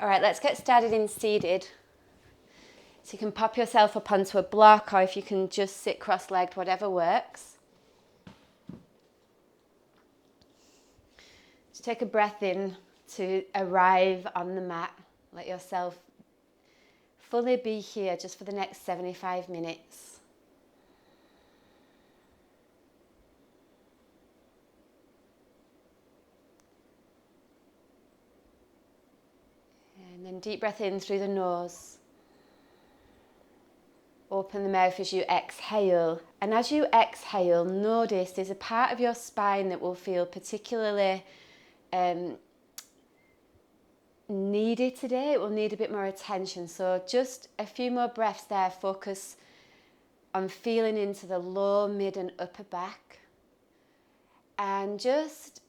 All right, let's get started in seated. So you can pop yourself up onto a block, or if you can just sit cross-legged, whatever works. Just take a breath in to arrive on the mat. Let yourself fully be here just for the next 75 minutes. And then deep breath in through the nose. Open the mouth as you exhale. And as you exhale, notice there's a part of your spine that will feel particularly needed today. It will need a bit more attention. So just a few more breaths there. Focus on feeling into the low, mid and upper back. And just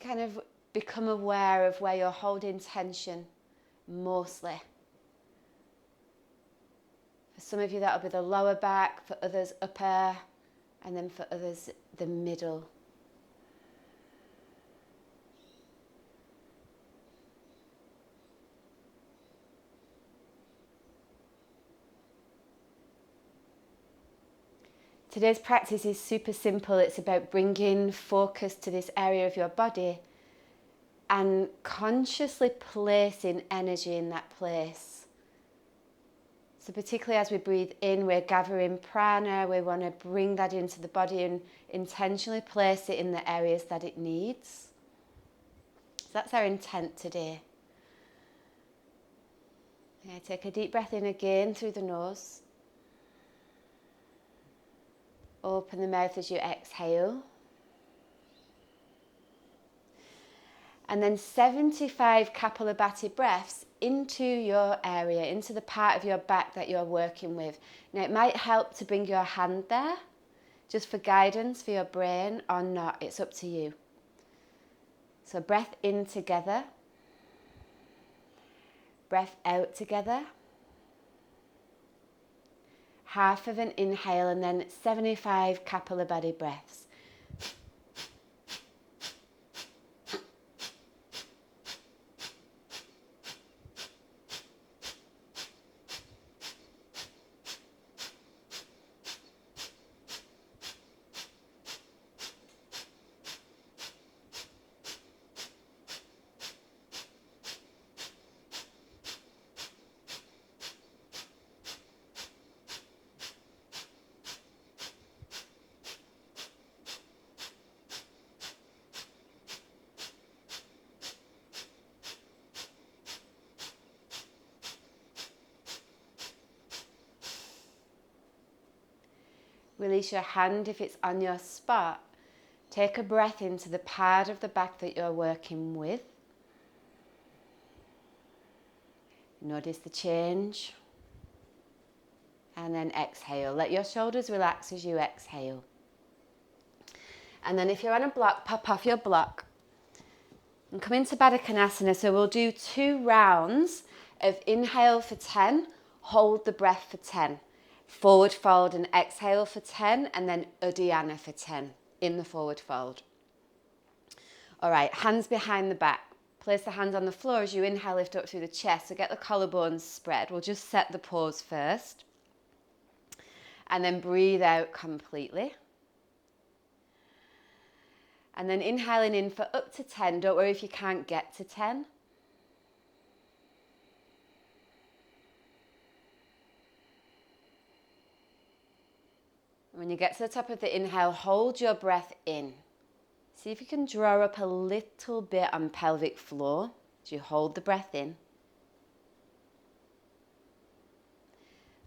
kind of become aware of where you're holding tension mostly. For some of you that'll be the lower back, for others upper, and then for others the middle. Today's practice is super simple. It's about bringing focus to this area of your body and consciously placing energy in that place. So particularly as we breathe in, we're gathering prana. We want to bring that into the body and intentionally place it in the areas that it needs. So that's our intent today. Okay, take a deep breath in again through the nose. Open the mouth as you exhale. And then 75 Kapalabhati breaths into your area, into the part of your back that you're working with. Now it might help to bring your hand there, just for guidance for your brain, or not, it's up to you. So breath in together, breath out together. Half of an inhale and then 75 Kapalabhati breaths. Release your hand if it's on your spot. Take a breath into the part of the back that you're working with. Notice the change. And then exhale. Let your shoulders relax as you exhale. And then if you're on a block, pop off your block. And come into Baddha Konasana. So we'll do 2 rounds of inhale for 10, hold the breath for 10. Forward fold and exhale for 10, and then Uddiyana for 10 in the forward fold. All right, hands behind the back. Place the hands on the floor as you inhale, lift up through the chest. So get the collarbones spread. We'll just set the pose first. And then breathe out completely. And then inhaling in for up to 10. Don't worry if you can't get to 10. When you get to the top of the inhale, hold your breath in. See if you can draw up a little bit on pelvic floor as you hold the breath in.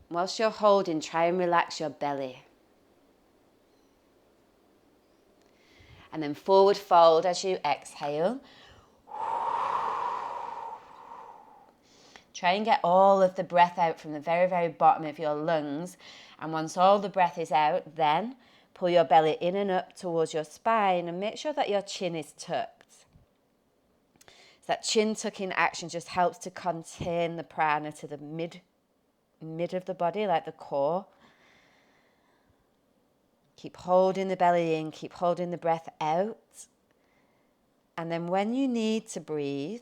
Whilst you're holding, try and relax your belly. And then forward fold as you exhale. Try and get all of the breath out from the very, very bottom of your lungs. And once all the breath is out, then pull your belly in and up towards your spine and make sure that your chin is tucked. So that chin tucking action just helps to contain the prana to the mid of the body, like the core. Keep holding the belly in, keep holding the breath out. And then when you need to breathe,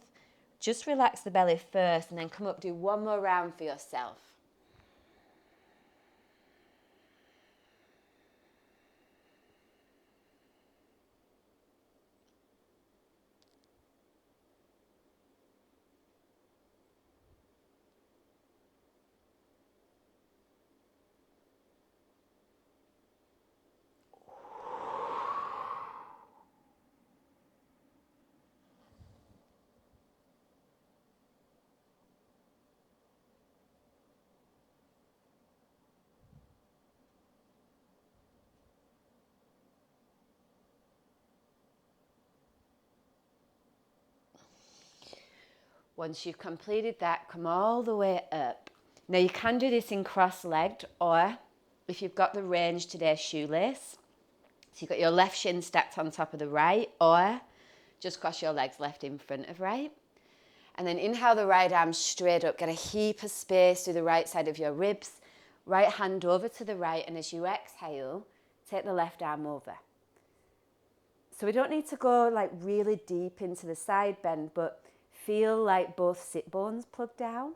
just relax the belly first and then come up, do one more round for yourself. Once you've completed that, come all the way up. Now you can do this in cross-legged, or if you've got the range today, shoelace. So you've got your left shin stacked on top of the right, or just cross your legs left in front of right. And then inhale the right arm straight up, get a heap of space through the right side of your ribs, right hand over to the right, and as you exhale, take the left arm over. So we don't need to go like really deep into the side bend, but feel like both sit bones plug down.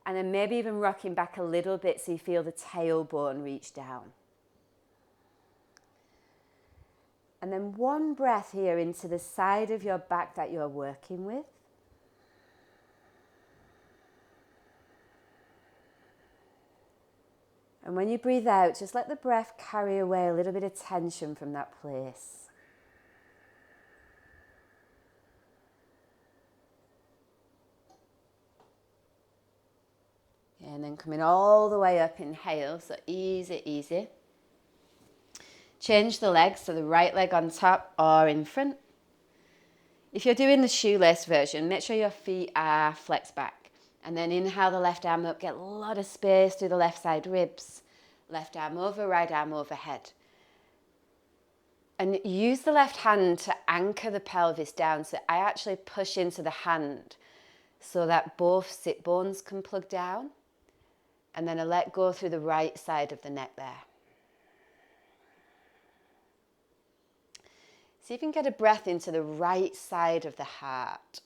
And then maybe even rocking back a little bit so you feel the tailbone reach down. And then one breath here into the side of your back that you're working with. And when you breathe out, just let the breath carry away a little bit of tension from that place. And then coming all the way up, inhale, so easy, easy. Change the legs, so the right leg on top or in front. If you're doing the shoelace version, make sure your feet are flexed back. And then inhale the left arm up, get a lot of space through the left side ribs. Left arm over, right arm overhead. And use the left hand to anchor the pelvis down. So I actually push into the hand so that both sit bones can plug down. And then I let go through the right side of the neck there. See if you can get a breath into the right side of the heart.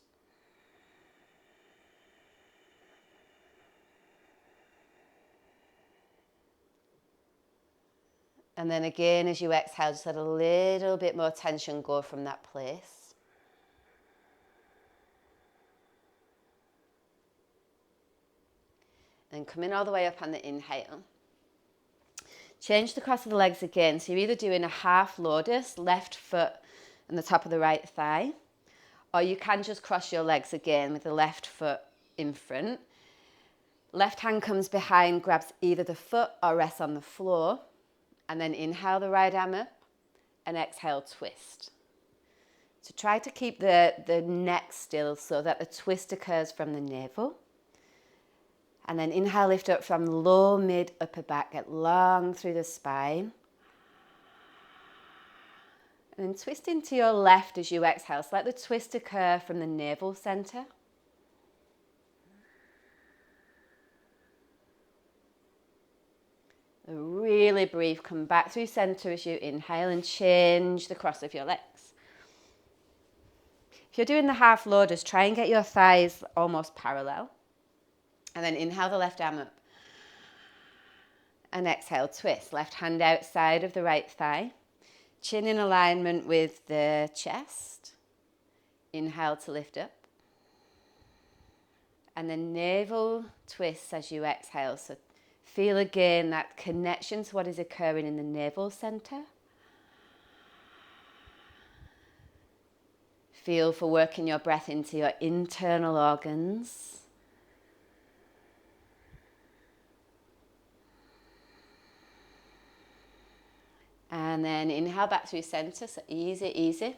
And then again, as you exhale, just let a little bit more tension go from that place. And come in all the way up on the inhale. Change the cross of the legs again. So you're either doing a half lotus, left foot on the top of the right thigh, or you can just cross your legs again with the left foot in front. Left hand comes behind, grabs either the foot or rests on the floor. And then inhale the right arm up and exhale, twist. So try to keep the neck still so that the twist occurs from the navel. And then inhale, lift up from low, mid, upper back, get long through the spine. And then twist into your left as you exhale. So let the twist occur from the navel center. Really breathe, come back through center as you inhale and change the cross of your legs. If you're doing the half lotus, try and get your thighs almost parallel. And then inhale the left arm up. And exhale, twist. Left hand outside of the right thigh. Chin in alignment with the chest. Inhale to lift up. And then navel twists as you exhale. So feel again that connection to what is occurring in the navel center. Feel for working your breath into your internal organs. And then inhale back through center, so easy, easy.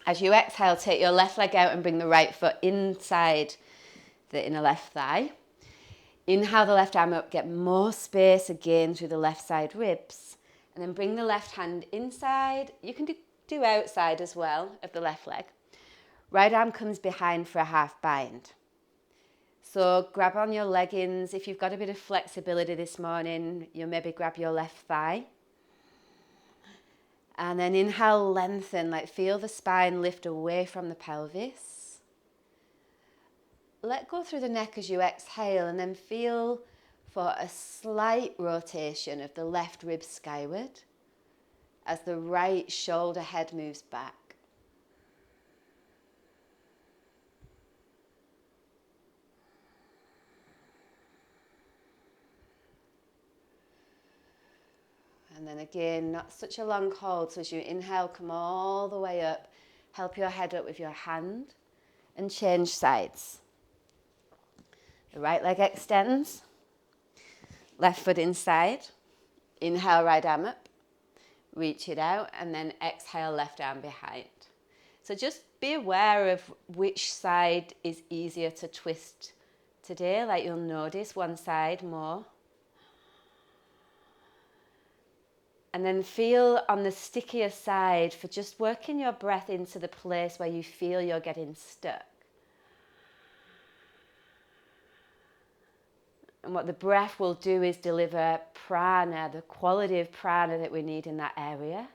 As you exhale, take your left leg out and bring the right foot inside the inner left thigh. Inhale the left arm up, get more space again through the left side ribs. And then bring the left hand inside. You can do outside as well of the left leg. Right arm comes behind for a half bind. So grab on your leggings. If you've got a bit of flexibility this morning, you'll maybe grab your left thigh. And then inhale, lengthen, like feel the spine lift away from the pelvis. let go through the neck as you exhale, and then feel for a slight rotation of the left rib skyward as the right shoulder head moves back. And then again, not such a long hold, so as you inhale, come all the way up, help your head up with your hand, and change sides. The right leg extends, left foot inside, inhale, right arm up, reach it out, and then exhale, left arm behind. So just be aware of which side is easier to twist today, like you'll notice one side more. And then feel on the stickier side for just working your breath into the place where you feel you're getting stuck. And what the breath will do is deliver prana, the quality of prana that we need in that area,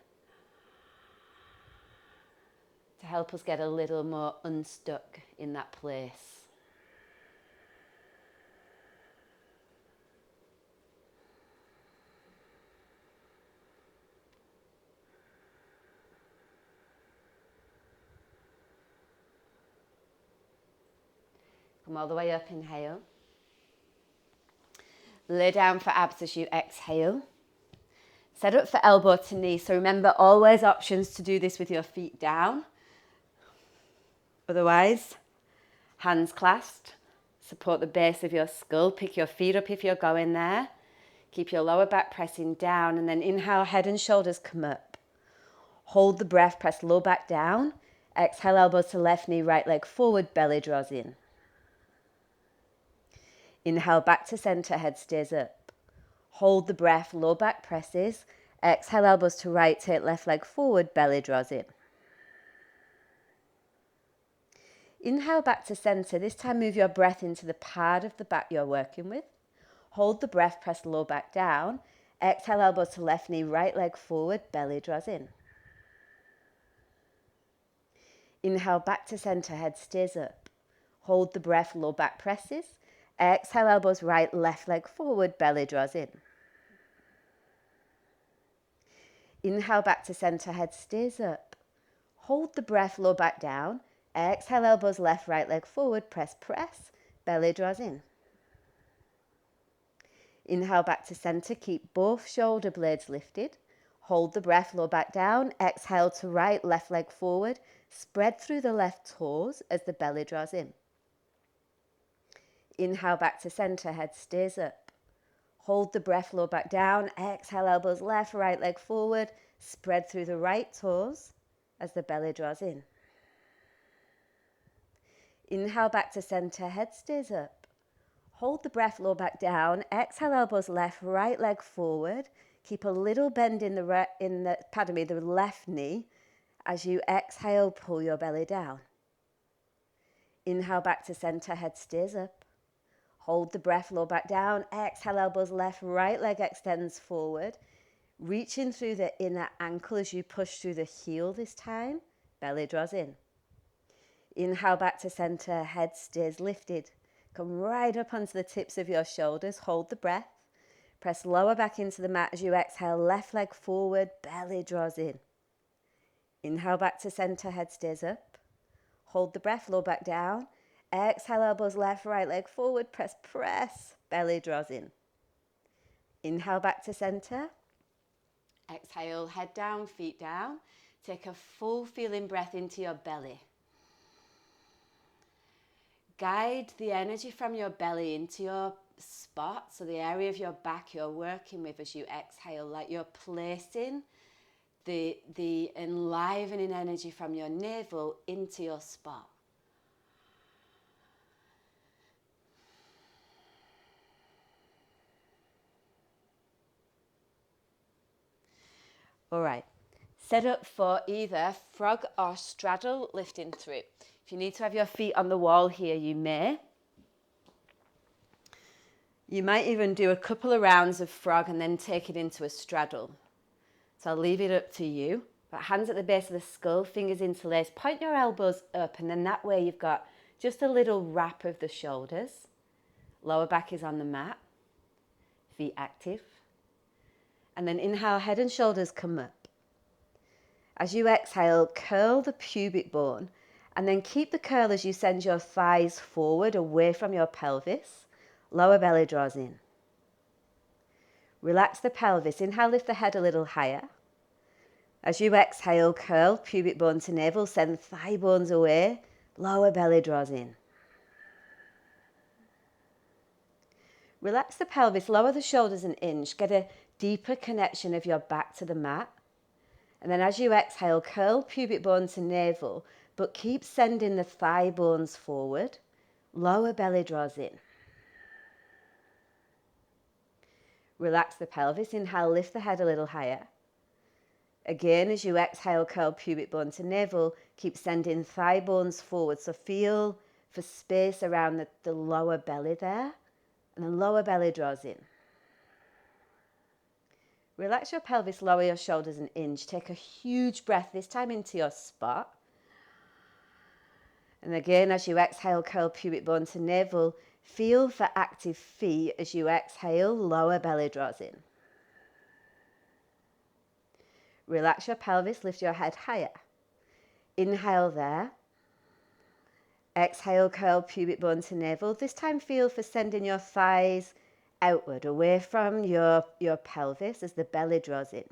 to help us get a little more unstuck in that place. Come all the way up, inhale. Lay down for abs as you exhale. Set up for elbow to knee. So remember, always options to do this with your feet down. Otherwise, hands clasped. Support the base of your skull. Pick your feet up if you're going there. Keep your lower back pressing down. And then inhale, head and shoulders come up. Hold the breath, press low back down. Exhale, elbows to left knee, right leg forward, belly draws in. Inhale, back to center, head stays up. Hold the breath, low back presses. Exhale, elbows to right, take left leg forward, belly draws in. Inhale, back to center. This time move your breath into the part of the back you're working with. Hold the breath, press low back down. Exhale, elbows to left knee, right leg forward, belly draws in. Inhale, back to center, head stays up. Hold the breath, low back presses. Exhale, elbows right, left leg forward, belly draws in. Inhale, back to center, head stays up. Hold the breath, low back down. Exhale, elbows left, right leg forward, press, press, belly draws in. Inhale, back to center, keep both shoulder blades lifted. Hold the breath, low back down. Exhale to right, left leg forward. Spread through the left toes as the belly draws in. Inhale, back to center, head stays up. Hold the breath, low back down. Exhale, elbows left, right leg forward. Spread through the right toes as the belly draws in. Inhale, back to center, head stays up. Hold the breath, low back down. Exhale, elbows left, right leg forward. Keep a little bend in the left knee. As you exhale, pull your belly down. Inhale, back to center, head stays up. Hold the breath, low back down. Exhale, elbows left, right leg extends forward. Reaching through the inner ankle as you push through the heel this time. Belly draws in. Inhale, back to center, head stays lifted. Come right up onto the tips of your shoulders. Hold the breath. Press lower back into the mat as you exhale. Left leg forward, belly draws in. Inhale, back to center, head stays up. Hold the breath, low back down. Exhale, elbows left, right leg forward, press, press, belly draws in. Inhale, back to center. Exhale, head down, feet down. Take a full feeling breath into your belly. Guide the energy from your belly into your spot, so the area of your back you're working with as you exhale, like you're placing the enlivening energy from your navel into your spot. All right, set up for either frog or straddle, lifting through. If you need to have your feet on the wall here, you may. You might even do a couple of rounds of frog and then take it into a straddle. So I'll leave it up to you. But hands at the base of the skull, fingers interlaced. Point your elbows up, and then that way you've got Just a little wrap of the shoulders. Lower back is on the mat. Feet active. And then inhale, head and shoulders come up. As you exhale, curl the pubic bone and then keep the curl as you send your thighs forward away from your pelvis. Lower belly draws in. Relax the pelvis. Inhale, lift the head a little higher. As you exhale, curl pubic bone to navel, send thigh bones away. Lower belly draws in. Relax the pelvis, lower the shoulders an inch, get a deeper connection of your back to the mat. And then as you exhale, curl pubic bone to navel, but keep sending the thigh bones forward. Lower belly draws in. Relax the pelvis, inhale, lift the head a little higher. Again, as you exhale, curl pubic bone to navel, keep sending thigh bones forward. So feel for space around the lower belly there. And then lower belly draws in. Relax your pelvis, lower your shoulders an inch. Take a huge breath, this time into your spot. And again, as you exhale, curl pubic bone to navel. Feel for active feet as you exhale, lower belly draws in. Relax your pelvis, lift your head higher. Inhale there. Exhale, curl pubic bone to navel. This time feel for sending your thighs outward, away from your pelvis as the belly draws in.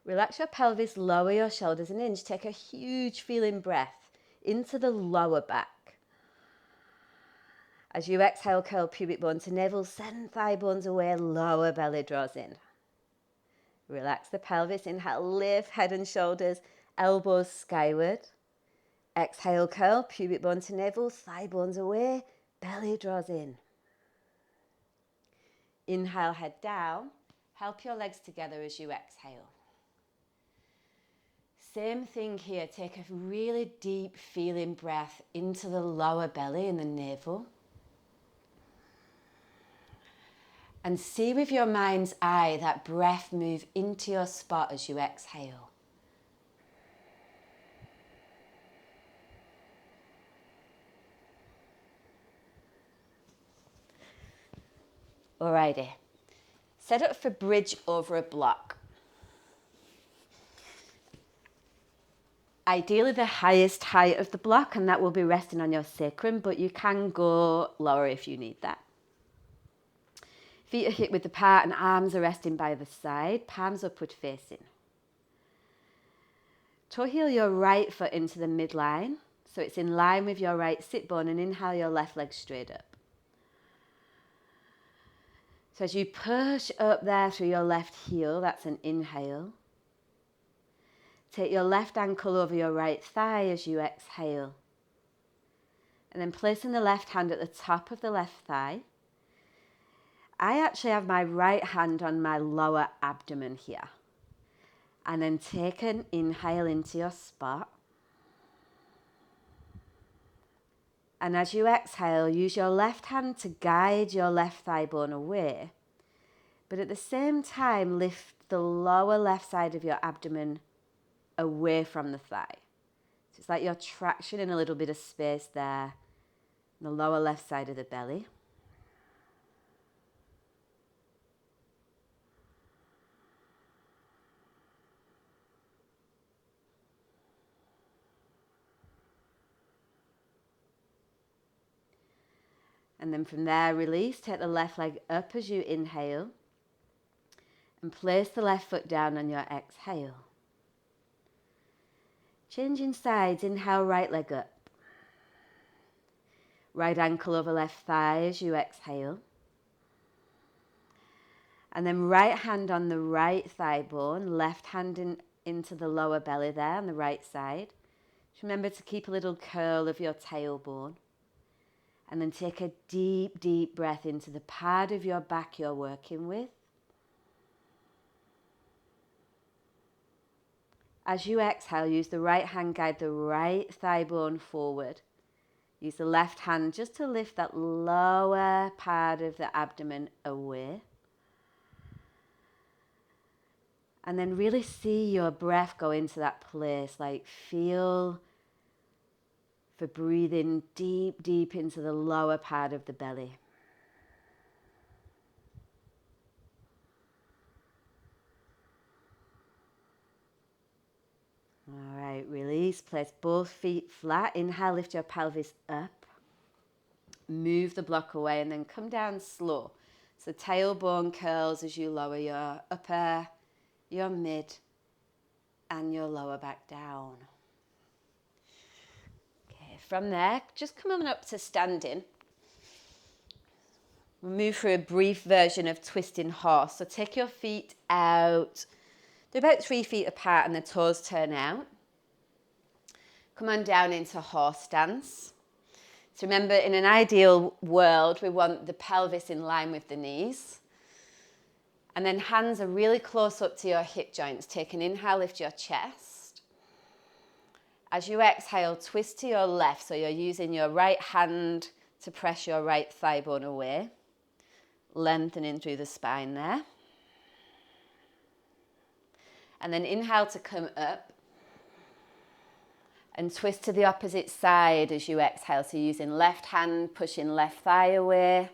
Relax your pelvis, lower your shoulders an inch. Take a huge feeling breath into the lower back. As you exhale, curl pubic bone to navel, send thigh bones away, lower belly draws in. Relax the pelvis, inhale, lift head and shoulders, elbows skyward. Exhale, curl, pubic bone to navel, thigh bones away, belly draws in. Inhale, head down. Help your legs together as you exhale. Same thing here. Take a really deep feeling breath into the lower belly and the navel. And see with your mind's eye that breath move into your spot as you exhale. Alrighty. Set up for bridge over a block. Ideally the highest height of the block, and that will be resting on your sacrum, but you can go lower if you need that. Feet are hip width apart and arms are resting by the side, palms upward facing. Toe heel your right foot into the midline, so it's in line with your right sit bone, and inhale your left leg straight up. So as you push up there through your left heel, that's an inhale. Take your left ankle over your right thigh as you exhale. And then placing the left hand at the top of the left thigh. I actually have my right hand on my lower abdomen here. And then take an inhale into your spot. And as you exhale, use your left hand to guide your left thigh bone away. But at the same time, lift the lower left side of your abdomen away from the thigh. So it's like you're tractioning a little bit of space there, the lower left side of the belly. And then from there, release, take the left leg up as you inhale and place the left foot down on your exhale. Changing sides, inhale, right leg up. Right ankle over left thigh as you exhale. And then right hand on the right thigh bone, left hand into the lower belly there on the right side. Just remember to keep a little curl of your tailbone. And then take a deep, deep breath into the part of your back you're working with. As you exhale, use the right hand, guide the right thigh bone forward. Use the left hand just to lift that lower part of the abdomen away. And then really see your breath go into that place, like feel for breathing deep, deep into the lower part of the belly. All right, release. Place both feet flat. Inhale, lift your pelvis up. Move the block away and then come down slow. So tailbone curls as you lower your upper, your mid, and your lower back down. Okay, from there, just come on up to standing. We'll move through a brief version of twisting horse. So take your feet out. They're about 3 feet apart and the toes turn out. Come on down into horse stance. So remember, in an ideal world, we want the pelvis in line with the knees. And then hands are really close up to your hip joints. Take an inhale, lift your chest. As you exhale, twist to your left. So you're using your right hand to press your right thigh bone away. Lengthening through the spine there. And then inhale to come up. And twist to the opposite side as you exhale. So using left hand, pushing left thigh away.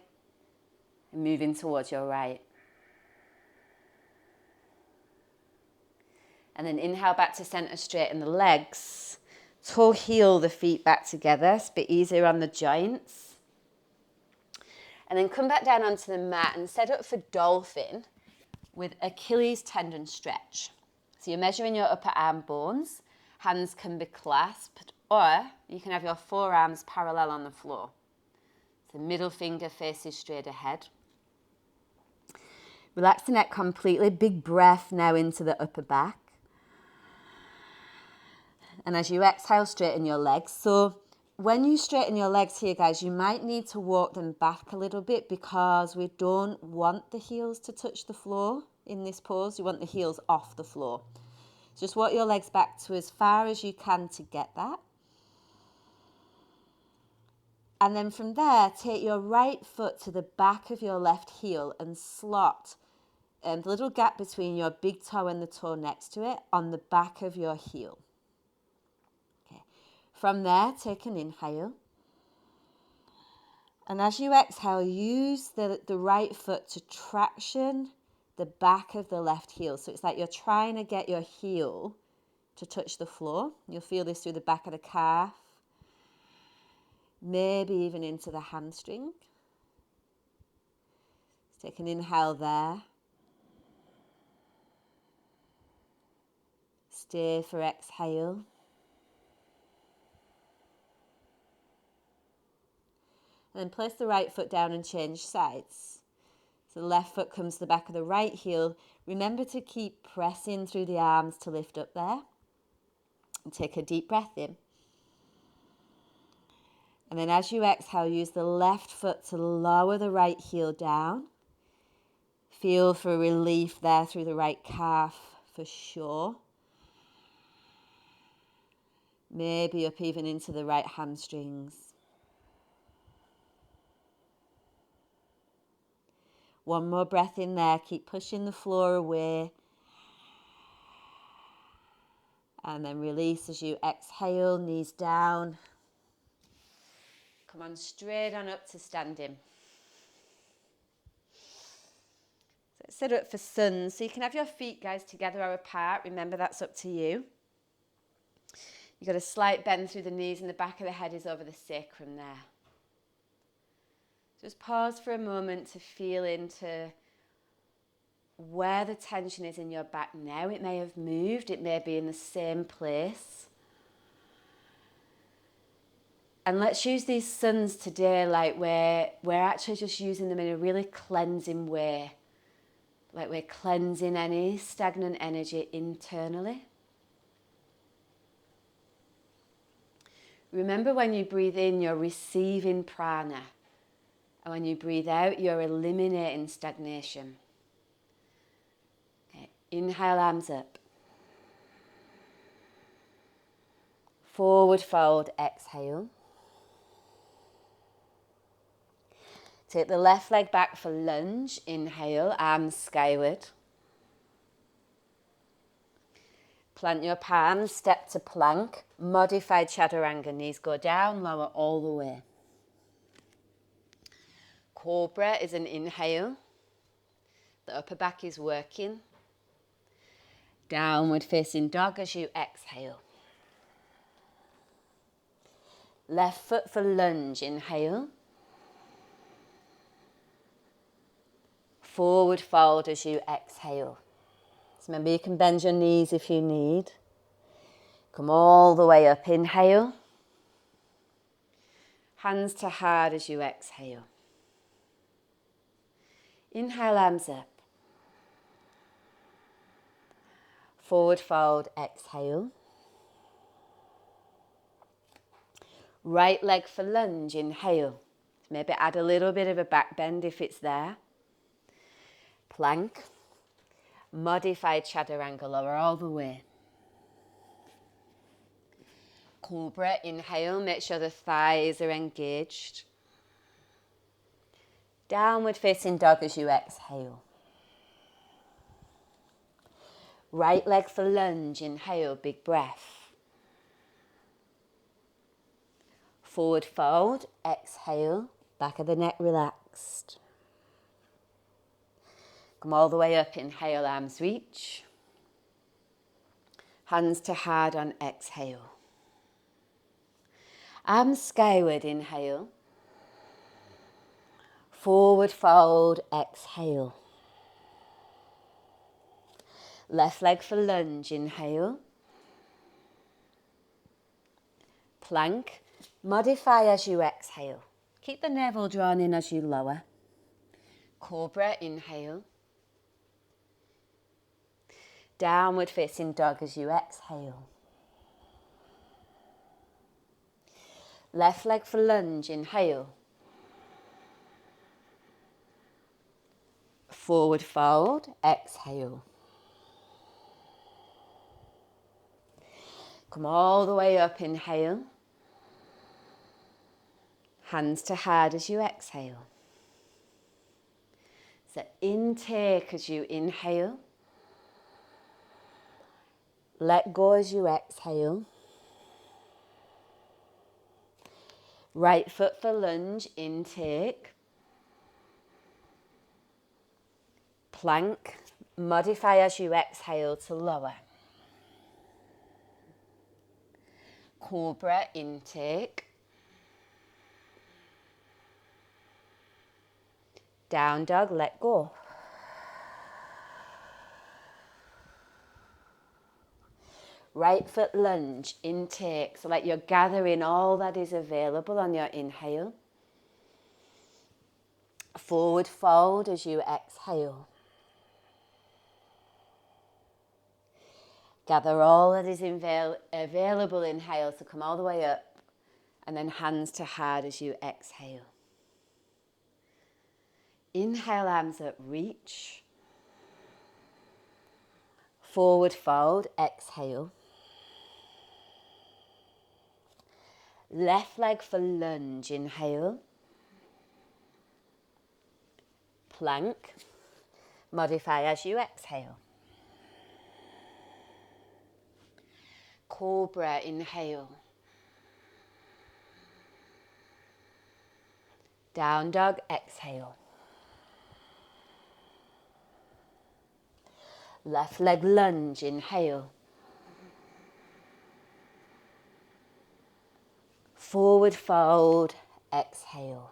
And moving towards your right. And then inhale back to center, straighten the legs. Toe heel the feet back together. It's a bit easier on the joints. And then come back down onto the mat and set up for dolphin with Achilles tendon stretch. So you're measuring your upper arm bones. Hands can be clasped, or you can have your forearms parallel on the floor. So middle finger faces straight ahead. Relax the neck completely. Big breath now into the upper back. And as you exhale, straighten your legs. So when you straighten your legs here, guys, you might need to walk them back a little bit because we don't want the heels to touch the floor in this pose. You want the heels off the floor. Just walk your legs back to as far as you can to get that. And then from there, take your right foot to the back of your left heel and slot the little gap between your big toe and the toe next to it on the back of your heel. Okay. From there, take an inhale. And as you exhale, use the right foot to traction the back of the left heel. So it's like you're trying to get your heel to touch the floor. You'll feel this through the back of the calf, maybe even into the hamstring. Let's take an inhale there. Stay for exhale. And then place the right foot down and change sides. So the left foot comes to the back of the right heel. Remember to keep pressing through the arms to lift up there. And take a deep breath in. And then as you exhale, use the left foot to lower the right heel down. Feel for relief there through the right calf for sure. Maybe up even into the right hamstrings. One more breath in there. Keep pushing the floor away. And then release as you exhale, knees down. Come on, straight on up to standing. So set up for sun. So you can have your feet, guys, together or apart. Remember, that's up to you. You've got a slight bend through the knees and the back of the head is over the sacrum there. Just pause for a moment to feel into where the tension is in your back now. It may have moved, it may be in the same place. And let's use these suns today like we're actually just using them in a really cleansing way. Like we're cleansing any stagnant energy internally. Remember, when you breathe in, you're receiving prana. And when you breathe out, you're eliminating stagnation. Okay. Inhale, arms up. Forward fold, exhale. Take the left leg back for lunge. Inhale, arms skyward. Plant your palms, step to plank, modified chaturanga, knees go down, lower all the way. Cobra is an inhale, the upper back is working. Downward facing dog as you exhale. Left foot for lunge, inhale. Forward fold as you exhale. So remember, you can bend your knees if you need. Come all the way up, inhale. Hands to heart as you exhale. Inhale, arms up. Forward fold, exhale. Right leg for lunge, inhale. Maybe add a little bit of a back bend if it's there. Plank. Modified chaturanga, lower all the way. Cobra, inhale, make sure the thighs are engaged. Downward facing dog as you exhale. Right leg for lunge, inhale, big breath. Forward fold, exhale, back of the neck relaxed. Come all the way up, inhale, arms reach. Hands to heart on exhale. Arms skyward, inhale. Forward fold, exhale. Left leg for lunge, inhale. Plank, modify as you exhale. Keep the navel drawn in as you lower. Cobra, inhale. Downward facing dog as you exhale. Left leg for lunge, inhale. Forward fold, exhale. Come all the way up, inhale. Hands to heart as you exhale. So intake as you inhale. Let go as you exhale. Right foot for lunge, intake. Plank, modify as you exhale to lower. Cobra, intake. Down dog, let go. Right foot lunge, intake. So like you're gathering all that is available on your inhale. Forward fold as you exhale. Gather all that is available, inhale, so come all the way up. And then hands to heart as you exhale. Inhale, arms up, reach. Forward fold, exhale. Left leg for lunge, inhale. Plank, modify as you exhale. Cobra, inhale. Down dog, exhale. Left leg lunge, inhale. Forward fold, exhale.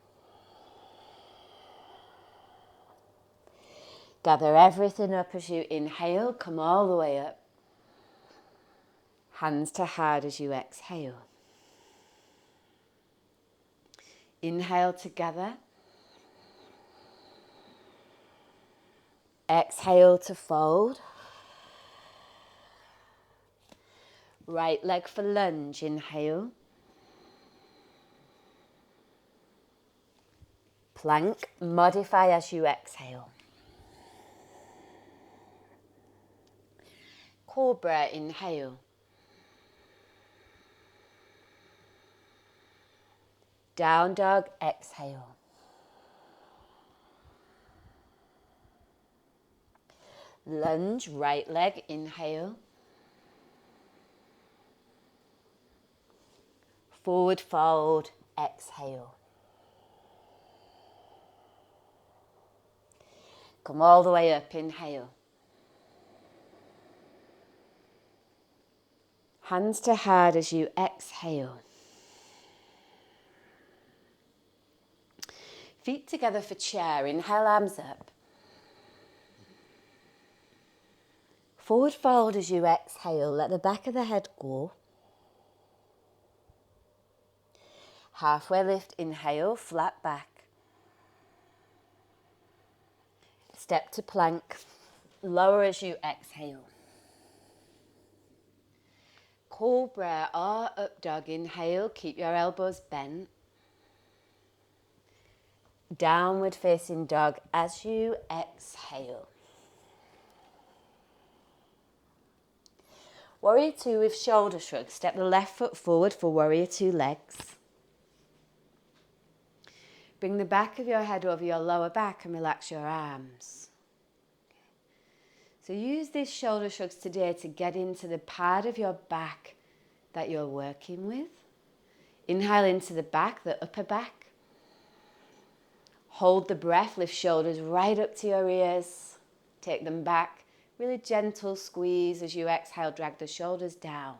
Gather everything up as you inhale, come all the way up. Hands to heart as you exhale. Inhale together. Exhale to fold. Right leg for lunge, inhale. Plank, modify as you exhale. Cobra, inhale. Down dog, exhale. Lunge, right leg, inhale. Forward fold, exhale. Come all the way up, inhale. Hands to heart as you exhale. Feet together for chair, inhale, arms up. Forward fold as you exhale, let the back of the head go. Halfway lift, inhale, flat back. Step to plank, lower as you exhale. Cobra or up dog, inhale, keep your elbows bent. Downward facing dog as you exhale. Warrior two with shoulder shrug. Step the left foot forward for warrior two legs. Bring the back of your head over your lower back and relax your arms. So use these shoulder shrugs today to get into the part of your back that you're working with. Inhale into the back, the upper back. Hold the breath, lift shoulders right up to your ears. Take them back. Really gentle squeeze as you exhale, drag the shoulders down.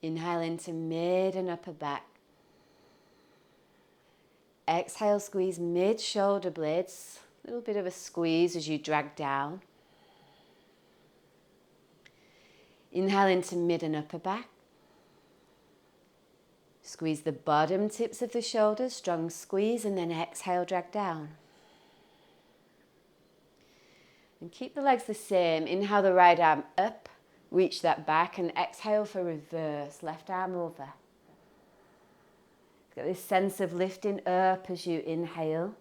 Inhale into mid and upper back. Exhale, squeeze mid shoulder blades. A little bit of a squeeze as you drag down. Inhale into mid and upper back. Squeeze the bottom tips of the shoulders, strong squeeze, and then exhale, drag down. And keep the legs the same. Inhale the right arm up, reach that back, and exhale for reverse, left arm over. Get this sense of lifting up as you inhale.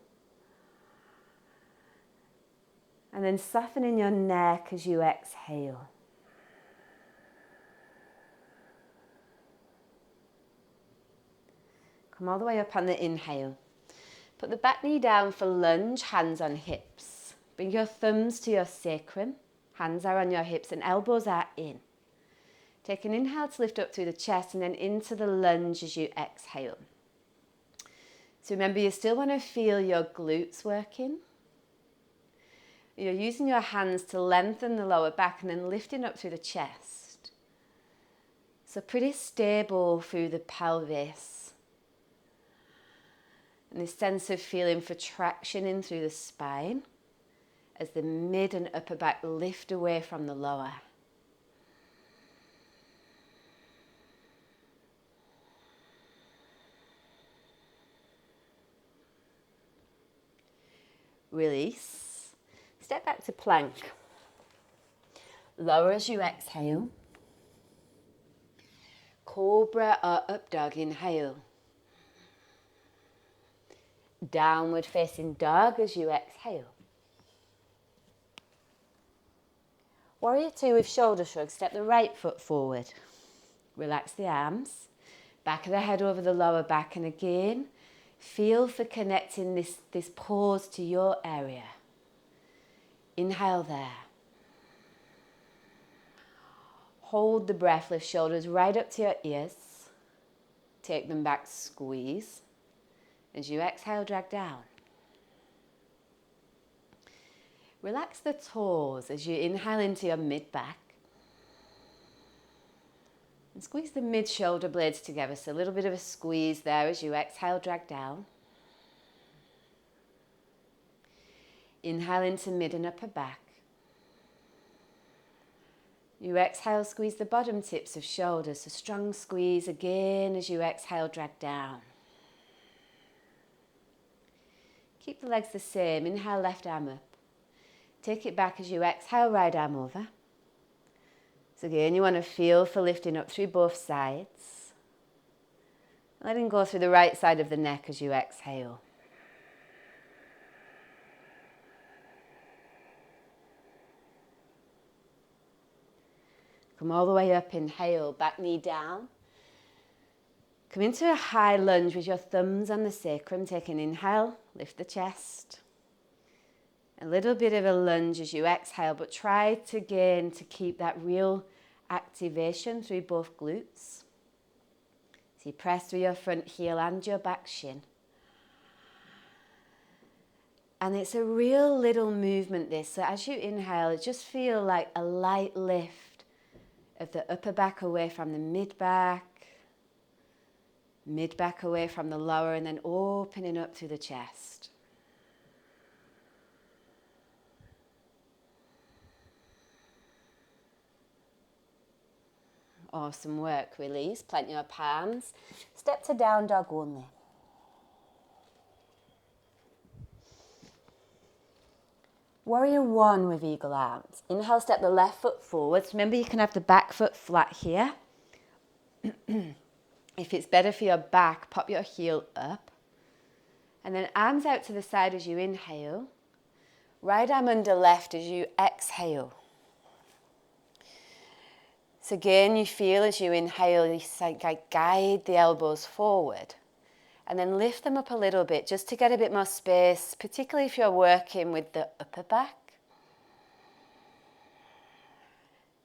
And then softening your neck as you exhale. Come all the way up on the inhale. Put the back knee down for lunge, hands on hips. Bring your thumbs to your sacrum. Hands are on your hips and elbows are in. Take an inhale to lift up through the chest and then into the lunge as you exhale. So remember, you still want to feel your glutes working. You're using your hands to lengthen the lower back and then lifting up through the chest. So pretty stable through the pelvis. And this sense of feeling for traction in through the spine as the mid and upper back lift away from the lower. Release. Step back to plank. Lower as you exhale. Cobra or up dog, inhale. Downward facing dog as you exhale. Warrior two with shoulder shrug. Step the right foot forward. Relax the arms. Back of the head over the lower back, and again, feel for connecting this pause to your area. Inhale there. Hold the breath, lift shoulders right up to your ears. Take them back, squeeze. As you exhale, drag down. Relax the toes as you inhale into your mid-back. And squeeze the mid-shoulder blades together, so a little bit of a squeeze there as you exhale, drag down. Inhale into mid and upper back. You exhale, squeeze the bottom tips of shoulders, so strong squeeze again as you exhale, drag down. Keep the legs the same. Inhale, left arm up. Take it back as you exhale, right arm over. So again, you want to feel for lifting up through both sides. Letting go through the right side of the neck as you exhale. Come all the way up, inhale, back knee down. Come into a high lunge with your thumbs on the sacrum. Take an inhale, lift the chest. A little bit of a lunge as you exhale, but try to keep that real activation through both glutes. So you press through your front heel and your back shin. And it's a real little movement this. So as you inhale, just feel like a light lift of the upper back away from the mid-back away from the lower, and then opening up through the chest. Awesome work. Release, plant your palms. Step to down dog only. Warrior one with eagle arms. Inhale, step the left foot forwards. Remember, you can have the back foot flat here. If it's better for your back, pop your heel up. And then arms out to the side as you inhale. Right arm under left as you exhale. So again, you feel as you inhale, you guide the elbows forward. And then lift them up a little bit just to get a bit more space, particularly if you're working with the upper back.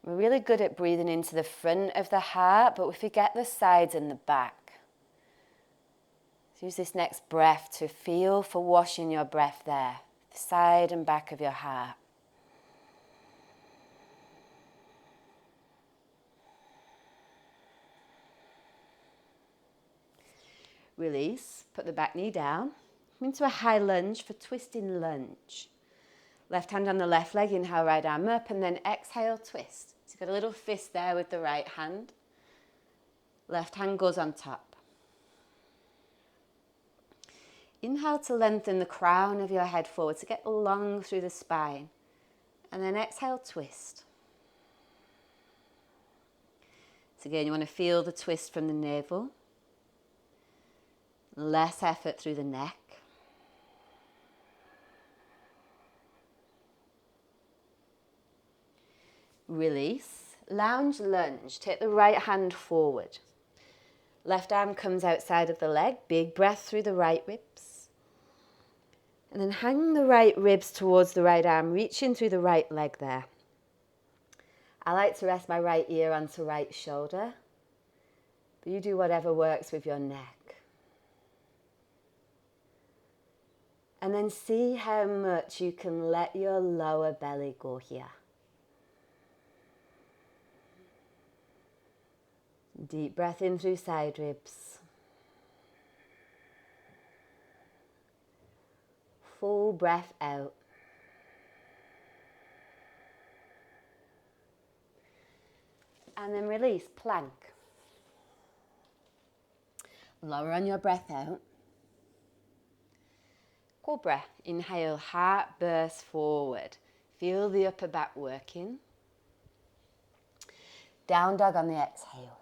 We're really good at breathing into the front of the heart, but we forget the sides and the back. So use this next breath to feel for washing your breath there, the side and back of your heart. Release, put the back knee down. Come into a high lunge for twisting lunge. Left hand on the left leg, inhale, right arm up, and then exhale, twist. So you've got a little fist there with the right hand. Left hand goes on top. Inhale to lengthen the crown of your head forward, to get long through the spine. And then exhale, twist. So again, you want to feel the twist from the navel. Less effort through the neck. Release. Lounge lunge. Take the right hand forward. Left arm comes outside of the leg. Big breath through the right ribs. And then hang the right ribs towards the right arm, reaching through the right leg there. I like to rest my right ear onto right shoulder, but you do whatever works with your neck. And then see how much you can let your lower belly go here. Deep breath in through side ribs. Full breath out. And then release, plank. Lower on your breath out. Cobra, inhale, heart bursts forward. Feel the upper back working. Down dog on the exhale.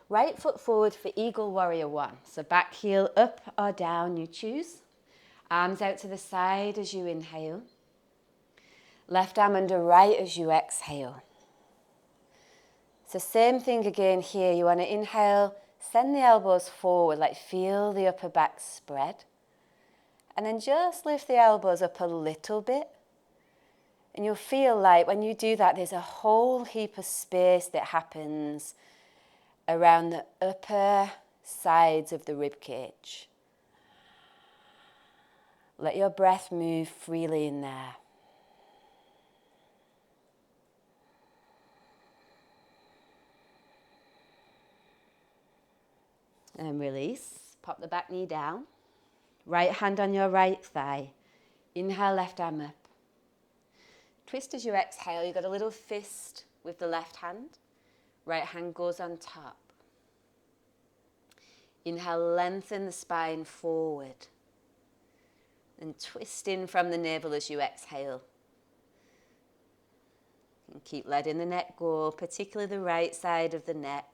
Right foot forward for eagle warrior one. So back heel up or down, you choose. Arms out to the side as you inhale. Left arm under right as you exhale. So same thing again here. You want to inhale, send the elbows forward, like feel the upper back spread. And then just lift the elbows up a little bit. And you'll feel like when you do that, there's a whole heap of space that happens around the upper sides of the rib cage. Let your breath move freely in there. And release. Pop the back knee down. Right hand on your right thigh. Inhale, left arm up. Twist as you exhale. You've got a little fist with the left hand. Right hand goes on top. Inhale, lengthen the spine forward. And twist in from the navel as you exhale. And keep letting the neck go, particularly the right side of the neck.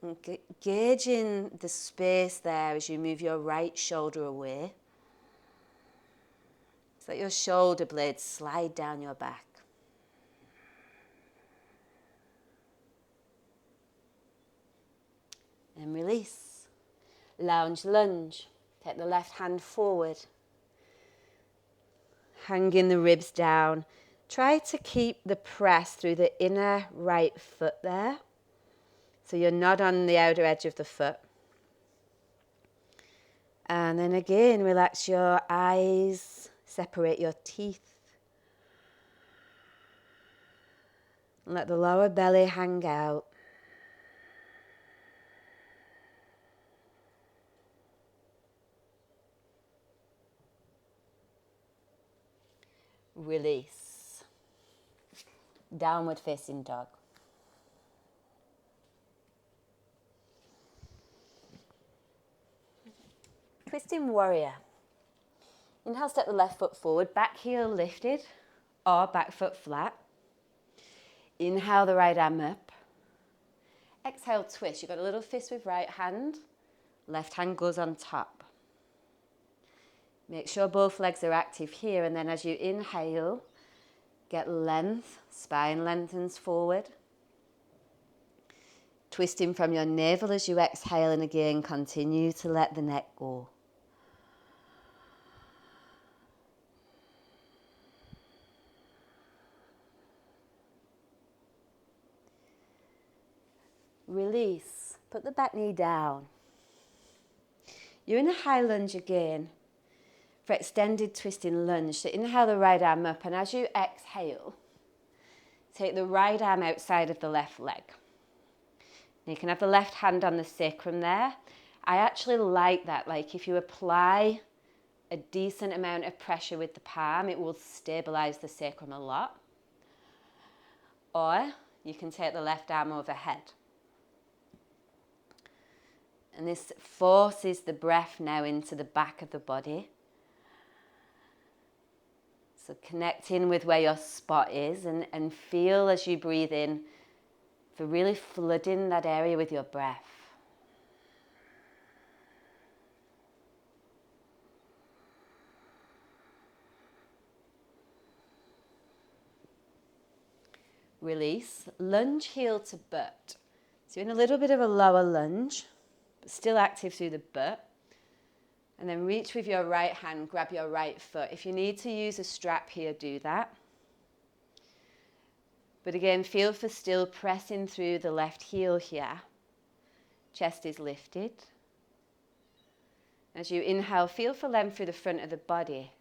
And gauging the space there as you move your right shoulder away. So that your shoulder blades slide down your back. And release. Lounge lunge. Take the left hand forward. Hanging the ribs down. Try to keep the press through the inner right foot there. So you're not on the outer edge of the foot. And then again, relax your eyes, separate your teeth. Let the lower belly hang out. Release. Downward facing dog. Twisting warrior. Inhale, step the left foot forward, back heel lifted or back foot flat. Inhale the right arm up. Exhale, twist. You've got a little fist with right hand. Left hand goes on top. Make sure both legs are active here, and then as you inhale, get length, spine lengthens forward. Twisting from your navel as you exhale, and again continue to let the neck go. Release. Put the back knee down. You're in a high lunge again for extended twisting lunge. So inhale the right arm up, and as you exhale, take the right arm outside of the left leg. You can have the left hand on the sacrum there. I actually like that. Like if you apply a decent amount of pressure with the palm, it will stabilize the sacrum a lot. Or you can take the left arm overhead. And this forces the breath now into the back of the body. So connect in with where your spot is, and feel as you breathe in for really flooding that area with your breath. Release. Lunge heel to butt. So you're in a little bit of a lower lunge, but still active through the butt. And then reach with your right hand, grab your right foot. If you need to use a strap here, do that. But again, feel for still pressing through the left heel here. Chest is lifted. As you inhale, feel for length through the front of the body.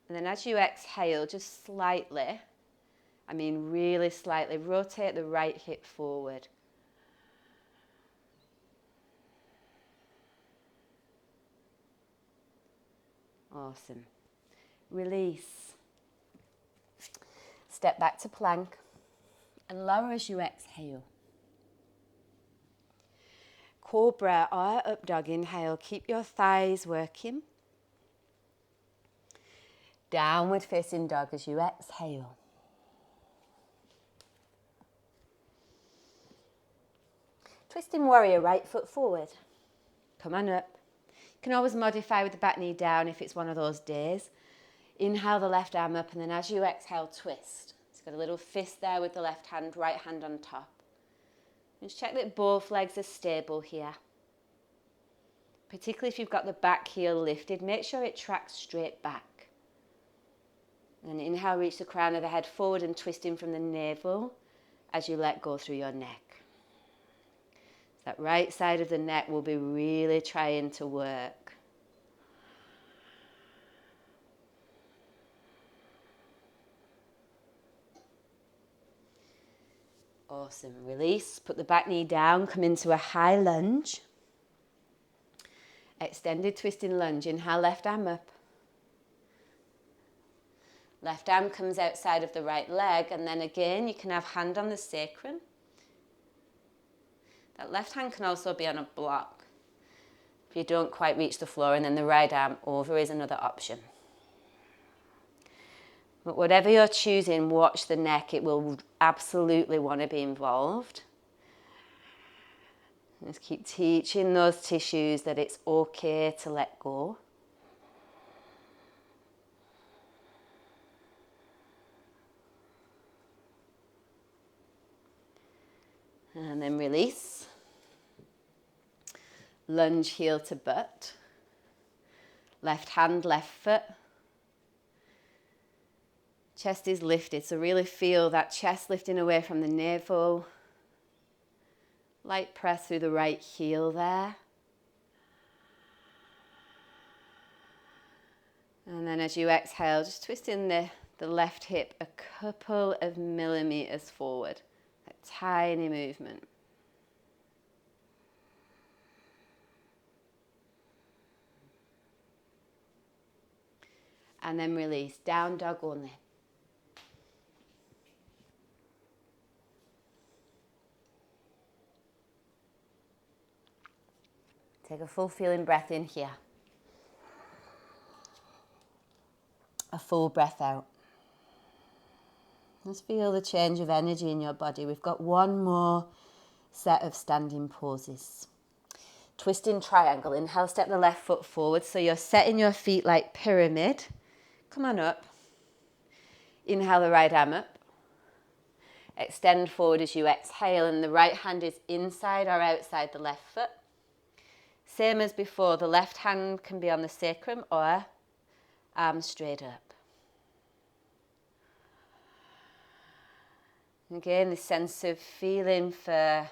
And then as you exhale, just slightly, I mean really slightly, rotate the right hip forward. Awesome. Release. Step back to plank and lower as you exhale. Cobra or up dog, inhale, keep your thighs working. Downward facing dog as you exhale. Twisting warrior, right foot forward. Come on up. You can always modify with the back knee down if it's one of those days. Inhale the left arm up, and then as you exhale, twist. So got a little fist there with the left hand, right hand on top. Just check that both legs are stable here. Particularly if you've got the back heel lifted, make sure it tracks straight back. And then inhale, reach the crown of the head forward and twist in from the navel as you let go through your neck. That right side of the neck will be really trying to work. Awesome. Release. Put the back knee down. Come into a high lunge. Extended twisting lunge. Inhale, left arm up. Left arm comes outside of the right leg. And then again, you can have hand on the sacrum. That left hand can also be on a block if you don't quite reach the floor, and then the right arm over is another option. But whatever you're choosing, watch the neck. It will absolutely want to be involved. Just keep teaching those tissues that it's okay to let go. And then release. Lunge heel to butt. Left hand, left foot. Chest is lifted, so really feel that chest lifting away from the navel. Light press through the right heel there. And then as you exhale, just twisting the left hip a couple of millimeters forward. A tiny movement. And then release, down dog only. Take a full feeling breath in here. A full breath out. Just feel the change of energy in your body. We've got one more set of standing poses. Twisting triangle. Inhale, step the left foot forward. So you're setting your feet like pyramid. Come on up. Inhale the right arm up. Extend forward as you exhale, and the right hand is inside or outside the left foot. Same as before, the left hand can be on the sacrum or arms straight up. Again, this sense of feeling for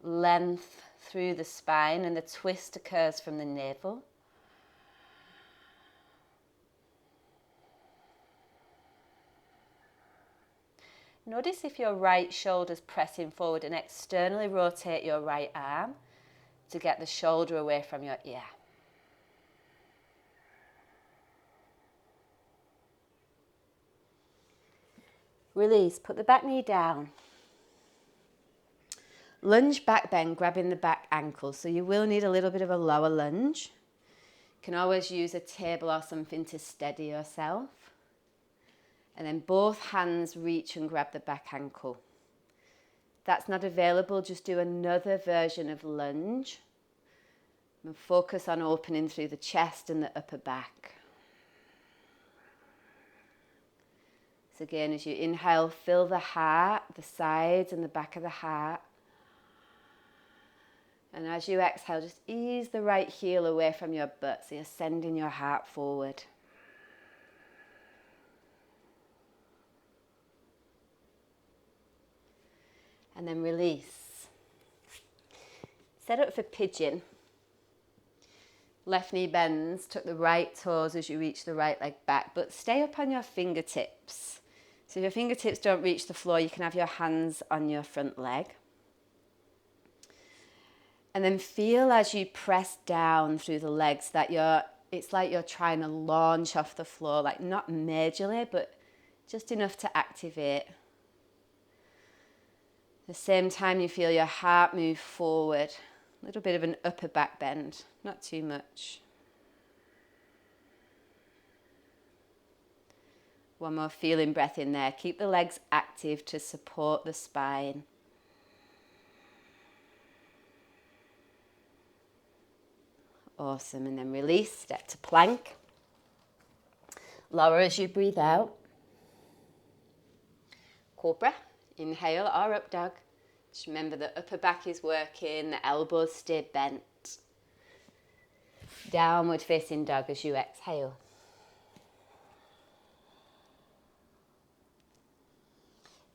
length through the spine, and the twist occurs from the navel. Notice if your right shoulder's pressing forward, and externally rotate your right arm to get the shoulder away from your ear. Release, put the back knee down. Lunge back bend, grabbing the back ankle. So you will need a little bit of a lower lunge. You can always use a table or something to steady yourself. And then both hands reach and grab the back ankle. If that's not available, just do another version of lunge. And focus on opening through the chest and the upper back. So again, as you inhale, fill the heart, the sides and the back of the heart. And as you exhale, just ease the right heel away from your butt, so you're sending your heart forward. And then release. Set up for pigeon. Left knee bends, tuck the right toes as you reach the right leg back, but stay up on your fingertips. So if your fingertips don't reach the floor, you can have your hands on your front leg. And then feel as you press down through the legs that it's like you're trying to launch off the floor, like not majorly, but just enough to activate. At the same time, you feel your heart move forward. A little bit of an upper back bend, not too much. One more feeling breath in there. Keep the legs active to support the spine. Awesome, and then release, step to plank. Lower as you breathe out. Cobra, inhale or up dog. Just remember the upper back is working, the elbows stay bent. Downward facing dog as you exhale.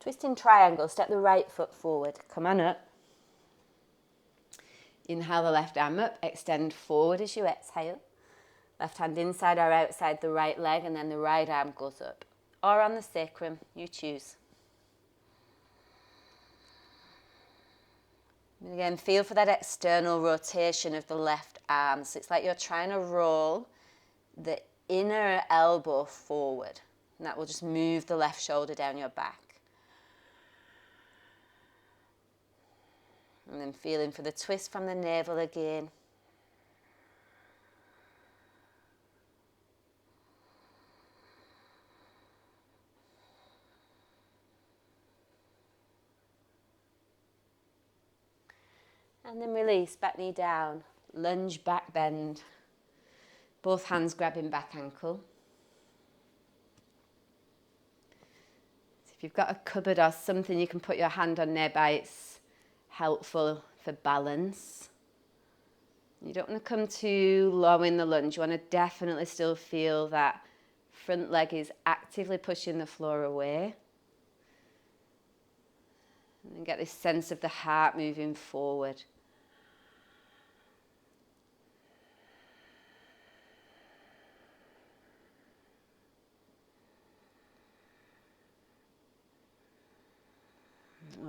Twisting triangle, step the right foot forward. Come on up. Inhale the left arm up, extend forward as you exhale. Left hand inside or outside the right leg, and then the right arm goes up. Or on the sacrum, you choose. And again, feel for that external rotation of the left arm. So it's like you're trying to roll the inner elbow forward. And that will just move the left shoulder down your back. And then feeling for the twist from the navel again. And then release, back knee down, lunge back bend. Both hands grabbing back ankle. So if you've got a cupboard or something you can put your hand on nearby, it's helpful for balance. You don't want to come too low in the lunge. You want to definitely still feel that front leg is actively pushing the floor away. And then get this sense of the heart moving forward.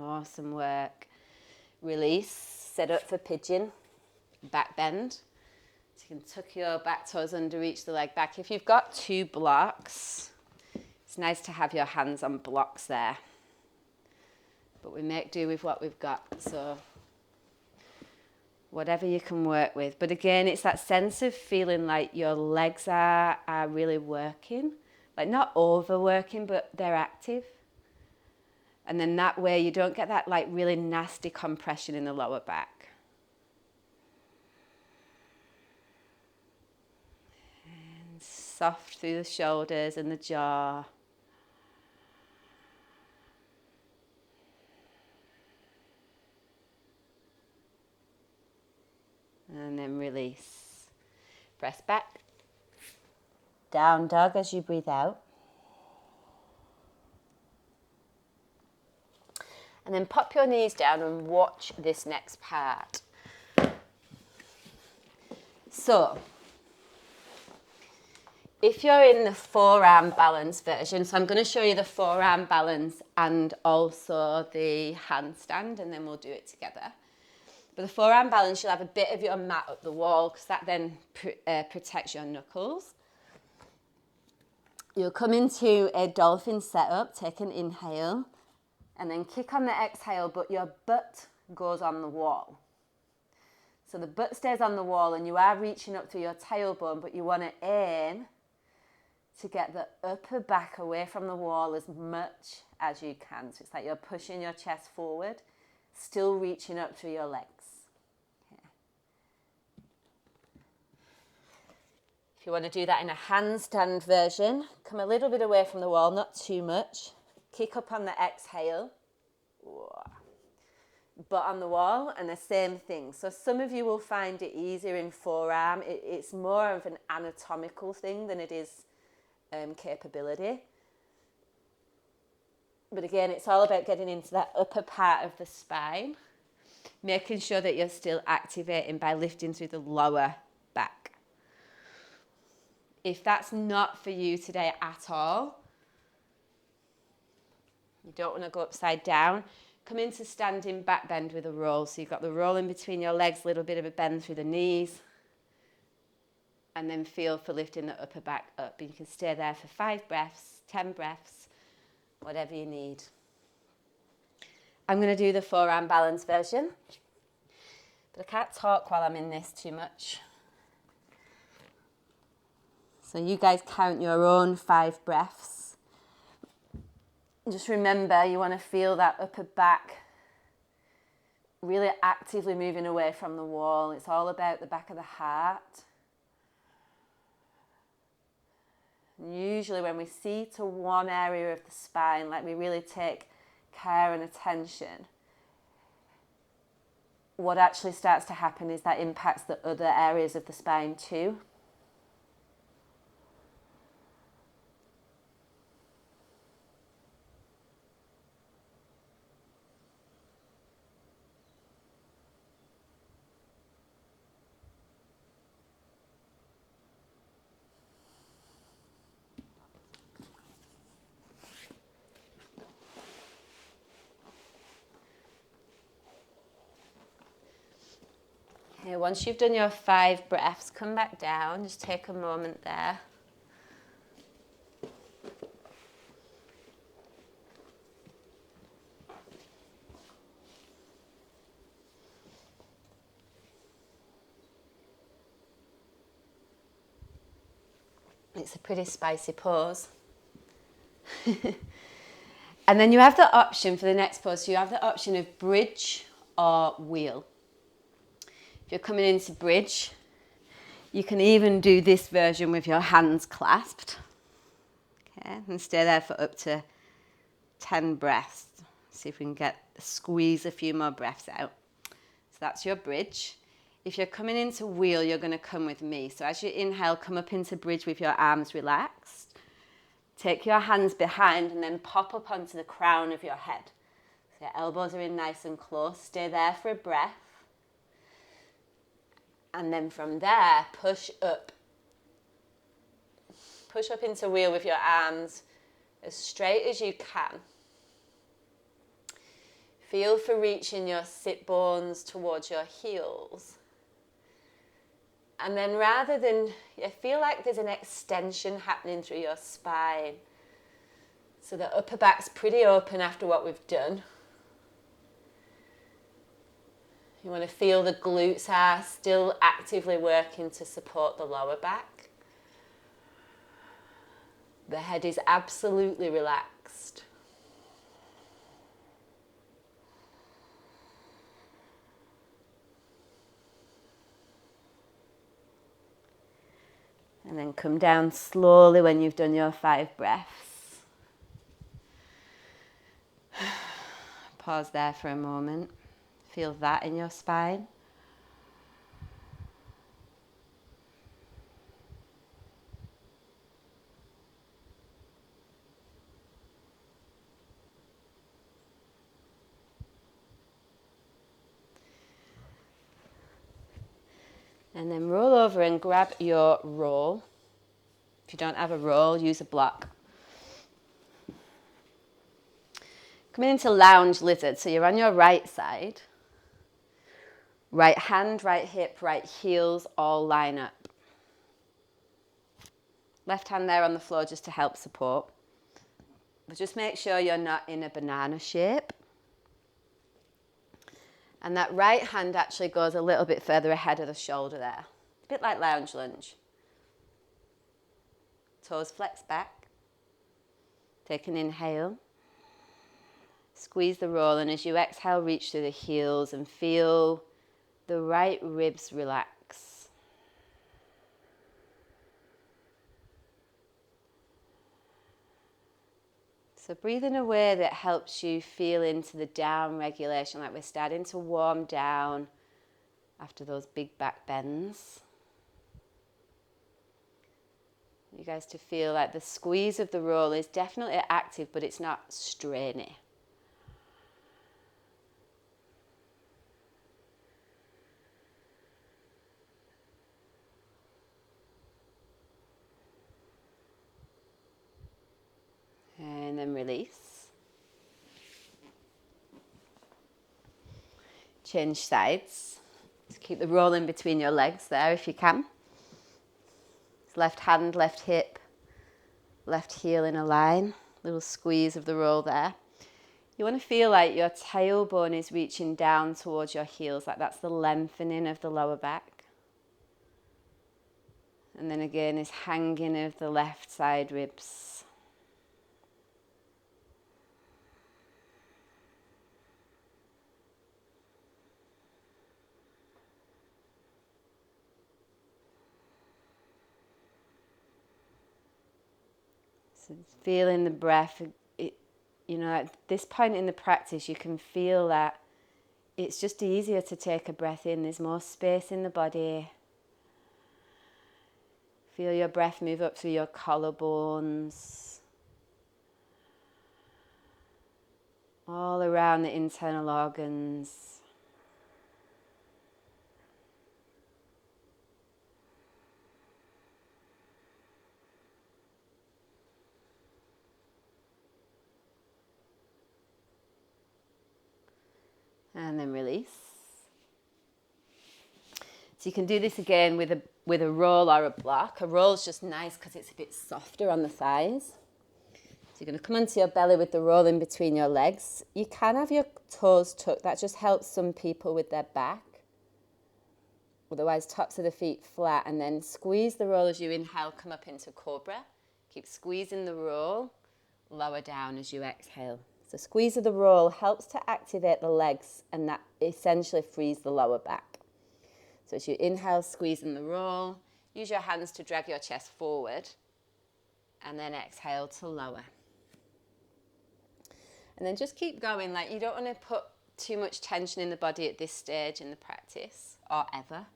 Awesome work. Release, set up for pigeon, back bend. So you can tuck your back toes under, reach the leg back. If you've got 2 blocks, it's nice to have your hands on blocks there. But we make do with what we've got, so whatever you can work with. But again, it's that sense of feeling like your legs are really working, like not overworking, but they're active. And then that way you don't get that like really nasty compression in the lower back. And soft through the shoulders and the jaw. And then release. Press back. Down dog as you breathe out. And then pop your knees down and watch this next part. So, if you're in the forearm balance version, so I'm going to show you the forearm balance and also the handstand, and then we'll do it together. But the forearm balance, you'll have a bit of your mat up the wall because that then protects your knuckles. You'll come into a dolphin setup, take an inhale, and then kick on the exhale, but your butt goes on the wall. So the butt stays on the wall and you are reaching up through your tailbone, but you want to aim to get the upper back away from the wall as much as you can. So it's like you're pushing your chest forward, still reaching up through your legs. Okay. If you want to do that in a handstand version, come a little bit away from the wall, not too much. Kick up on the exhale, butt on the wall, and the same thing. So some of you will find it easier in forearm. It's more of an anatomical thing than it is capability. But again, it's all about getting into that upper part of the spine, making sure that you're still activating by lifting through the lower back. If that's not for you today at all, you don't want to go upside down, come into standing back bend with a roll. So you've got the roll in between your legs, a little bit of a bend through the knees, and then feel for lifting the upper back up. And you can stay there for 5 breaths, 10 breaths, whatever you need. I'm going to do the forearm balance version, but I can't talk while I'm in this too much. So you guys count your own 5 breaths. Just remember, you want to feel that upper back really actively moving away from the wall. It's all about the back of the heart. And usually when we see to one area of the spine, like we really take care and attention, what actually starts to happen is that impacts the other areas of the spine too. Okay, once you've done your 5 breaths, come back down, just take a moment there. It's a pretty spicy pose. And then you have the option for the next pose, so you have the option of bridge or wheel. If you're coming into bridge, you can even do this version with your hands clasped. Okay, and stay there for up to 10 breaths. See if we can squeeze a few more breaths out. So that's your bridge. If you're coming into wheel, you're going to come with me. So as you inhale, come up into bridge with your arms relaxed. Take your hands behind and then pop up onto the crown of your head. So your elbows are in nice and close. Stay there for a breath. And then from there, push up. Push up into wheel with your arms as straight as you can. Feel for reaching your sit bones towards your heels. And then rather than, you feel like there's an extension happening through your spine. So the upper back's pretty open after what we've done. You want to feel the glutes are still actively working to support the lower back. The head is absolutely relaxed. And then come down slowly when you've done your 5 breaths. Pause there for a moment. Feel that in your spine. And then roll over and grab your roll. If you don't have a roll, use a block. Coming into lounge lizard, so you're on your right side. Right hand, right hip, right heels all line up. Left hand there on the floor just to help support. But just make sure you're not in a banana shape. And that right hand actually goes a little bit further ahead of the shoulder there. A bit like lounge lunge. Toes flex back. Take an inhale. Squeeze the roll, and as you exhale, reach through the heels and feel the right ribs relax. So breathe in a way that helps you feel into the down regulation, like we're starting to warm down after those big back bends. You guys to feel like the squeeze of the roll is definitely active, but it's not strainy. And then release. Change sides. Just keep the roll in between your legs there if you can. Left hand, left hip, left heel in a line. Little squeeze of the roll there. You want to feel like your tailbone is reaching down towards your heels, like that's the lengthening of the lower back. And then again is hanging of the left side ribs. So feeling the breath, you know, at this point in the practice, you can feel that it's just easier to take a breath in. There's more space in the body. Feel your breath move up through your collarbones, all around the internal organs. And then release. So you can do this again with a roll or a block. A roll is just nice because it's a bit softer on the thighs. So you're going to come onto your belly with the roll in between your legs. You can have your toes tucked. That just helps some people with their back. Otherwise, tops of the feet flat, and then squeeze the roll as you inhale, come up into cobra. Keep squeezing the roll, lower down as you exhale. So squeeze of the roll helps to activate the legs, and that essentially frees the lower back. So as you inhale, squeezing the roll, use your hands to drag your chest forward, and then exhale to lower. And then just keep going, like you don't want to put too much tension in the body at this stage in the practice, or ever.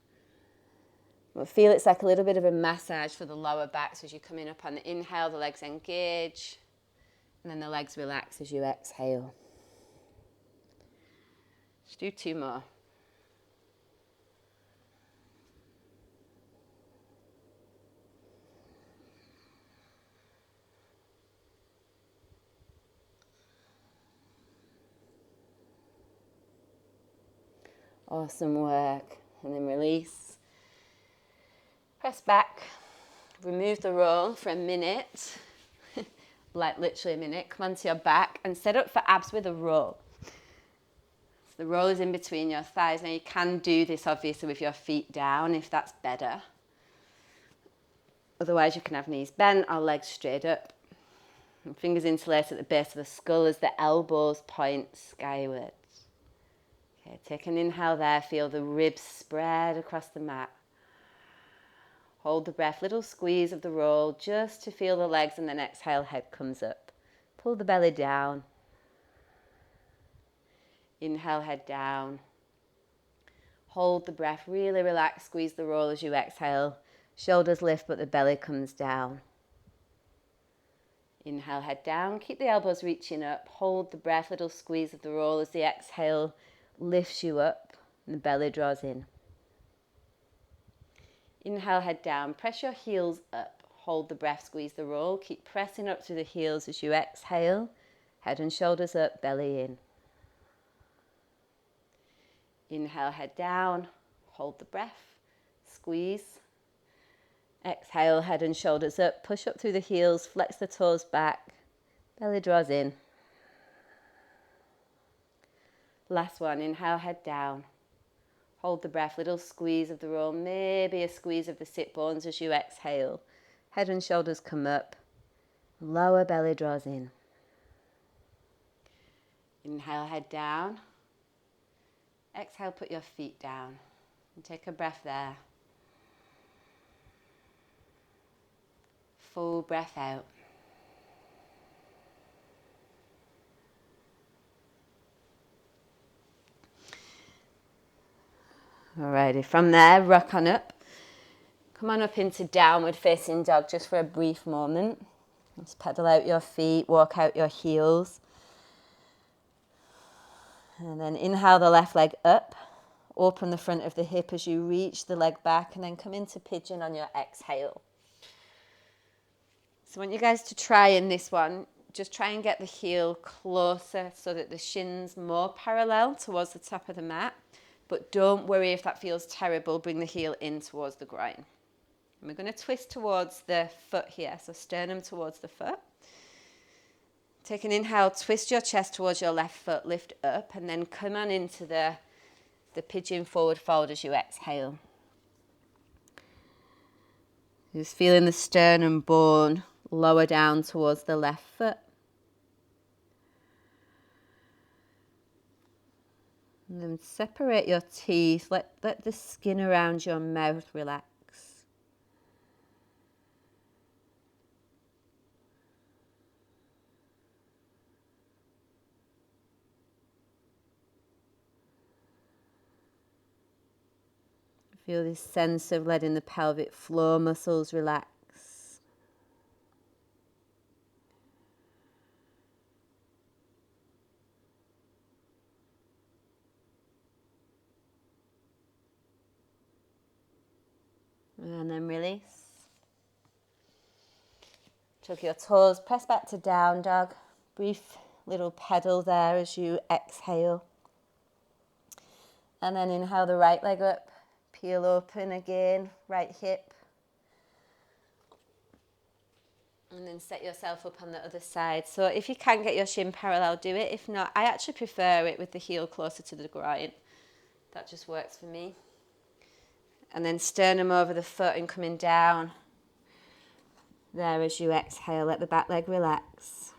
But feel it's like a little bit of a massage for the lower back. So as you're coming up on the inhale, the legs engage, and then the legs relax as you exhale. Let's do 2 more. Awesome work. And then release. Press back. Remove the roll for a minute. Like literally a minute. Come onto your back and set up for abs with a roll. So the roll is in between your thighs. Now you can do this obviously with your feet down if that's better. Otherwise you can have knees bent or legs straight up. And fingers interlaced at the base of the skull as the elbows point skywards. Okay, take an inhale there. Feel the ribs spread across the mat. Hold the breath, little squeeze of the roll just to feel the legs, and then exhale, head comes up. Pull the belly down. Inhale, head down. Hold the breath, really relax, squeeze the roll as you exhale. Shoulders lift, but the belly comes down. Inhale, head down. Keep the elbows reaching up. Hold the breath, little squeeze of the roll as the exhale lifts you up and the belly draws in. Inhale, head down. Press your heels up. Hold the breath, squeeze the roll. Keep pressing up through the heels as you exhale. Head and shoulders up, belly in. Inhale, head down. Hold the breath. Squeeze. Exhale, head and shoulders up. Push up through the heels. Flex the toes back. Belly draws in. Last one. Inhale, head down. Hold the breath, little squeeze of the roll, maybe a squeeze of the sit bones as you exhale. Head and shoulders come up. Lower belly draws in. Inhale, head down. Exhale, put your feet down. And take a breath there. Full breath out. Alrighty, from there, rock on up. Come on up into downward facing dog just for a brief moment. Just pedal out your feet, walk out your heels. And then inhale the left leg up. Open the front of the hip as you reach the leg back, and then come into pigeon on your exhale. So I want you guys to try in this one, just try and get the heel closer so that the shin's more parallel towards the top of the mat. But don't worry if that feels terrible, bring the heel in towards the groin. And we're going to twist towards the foot here, so sternum towards the foot. Take an inhale, twist your chest towards your left foot, lift up, and then come on into the pigeon forward fold as you exhale. Just feeling the sternum bone lower down towards the left foot. And then separate your teeth, let the skin around your mouth relax. Feel this sense of letting the pelvic floor muscles relax. And then release. Tuck your toes, press back to down dog. Brief little pedal there as you exhale. And then inhale the right leg up. Peel open again, right hip. And then set yourself up on the other side. So if you can get your shin parallel, do it. If not, I actually prefer it with the heel closer to the groin. That just works for me. And then sternum over the foot and coming down. There as you exhale, let the back leg relax.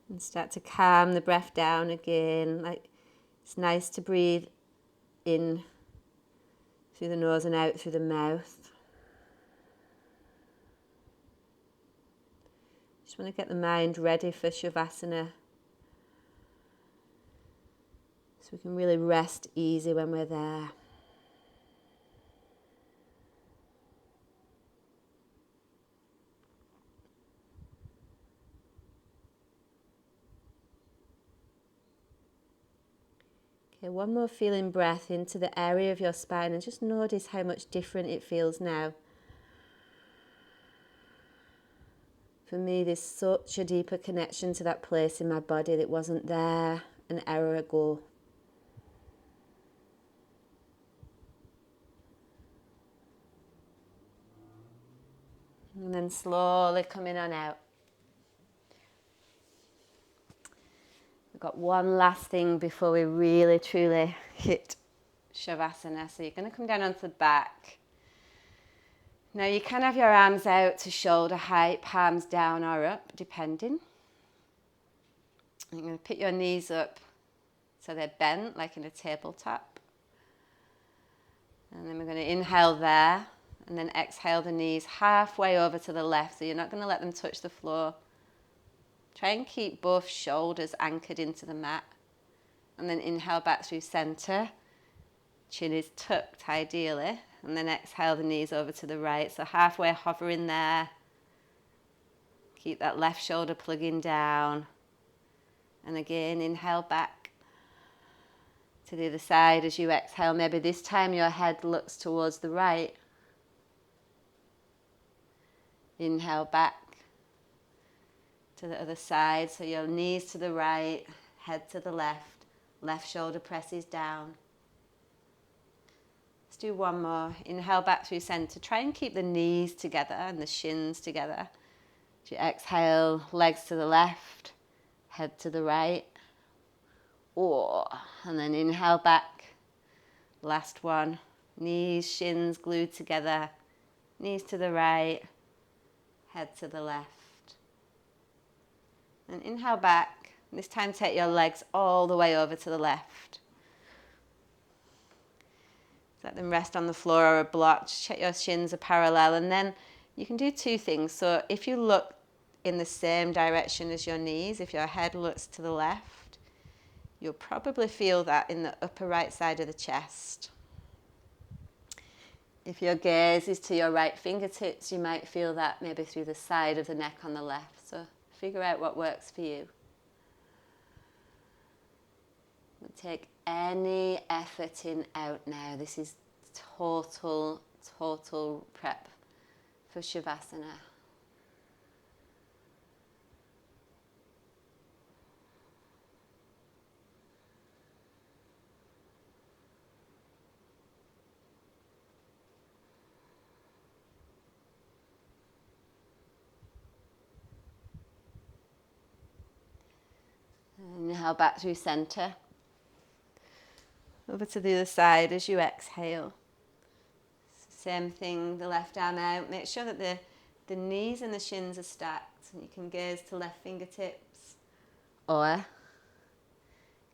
And start to calm the breath down again. Like it's nice to breathe in through the nose and out through the mouth. Just want to get the mind ready for Shavasana. So we can really rest easy when we're there. Okay, one more feeling breath into the area of your spine and just notice how much different it feels now. For me, there's such a deeper connection to that place in my body that wasn't there an hour ago. And then slowly coming on out. We've got one last thing before we really truly hit Shavasana. So you're going to come down onto the back. Now you can have your arms out to shoulder height, palms down or up, depending. You're going to pick your knees up so they're bent like in a tabletop. And then we're going to inhale there and then exhale the knees halfway over to the left. So you're not going to let them touch the floor. Try and keep both shoulders anchored into the mat. And then inhale back through center. Chin is tucked ideally. And then exhale the knees over to the right. So halfway hovering there. Keep that left shoulder plugging down. And again, inhale back to the other side as you exhale. Maybe this time your head looks towards the right. Inhale back to the other side. So your knees to the right, head to the left. Left shoulder presses down. Let's do one more. Inhale back through center. Try and keep the knees together and the shins together. As you exhale, legs to the left, head to the right. And then inhale back. Last one. Knees, shins glued together. Knees to the right, head to the left. And inhale back. This time take your legs all the way over to the left. Let them rest on the floor or a block. Just check your shins are parallel. And then you can do two things. So if you look in the same direction as your knees, if your head looks to the left, you'll probably feel that in the upper right side of the chest. If your gaze is to your right fingertips, you might feel that maybe through the side of the neck on the left. So figure out what works for you. Take any effort in out now. This is total prep for Shavasana. Inhale back through center. Over to the other side as you exhale. Same thing, the left arm out. Make sure that the knees and the shins are stacked. And you can gaze to left fingertips. Or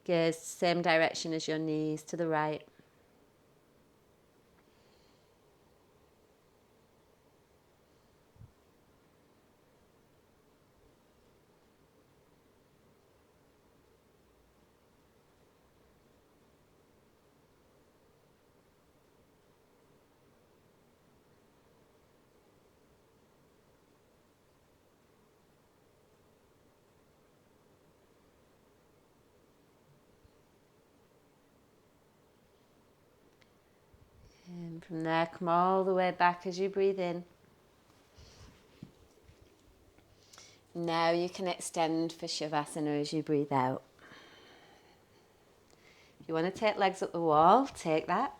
gaze same direction as your knees to the right. And from there, come all the way back as you breathe in. Now you can extend for Shavasana as you breathe out. If you want to take legs up the wall, take that.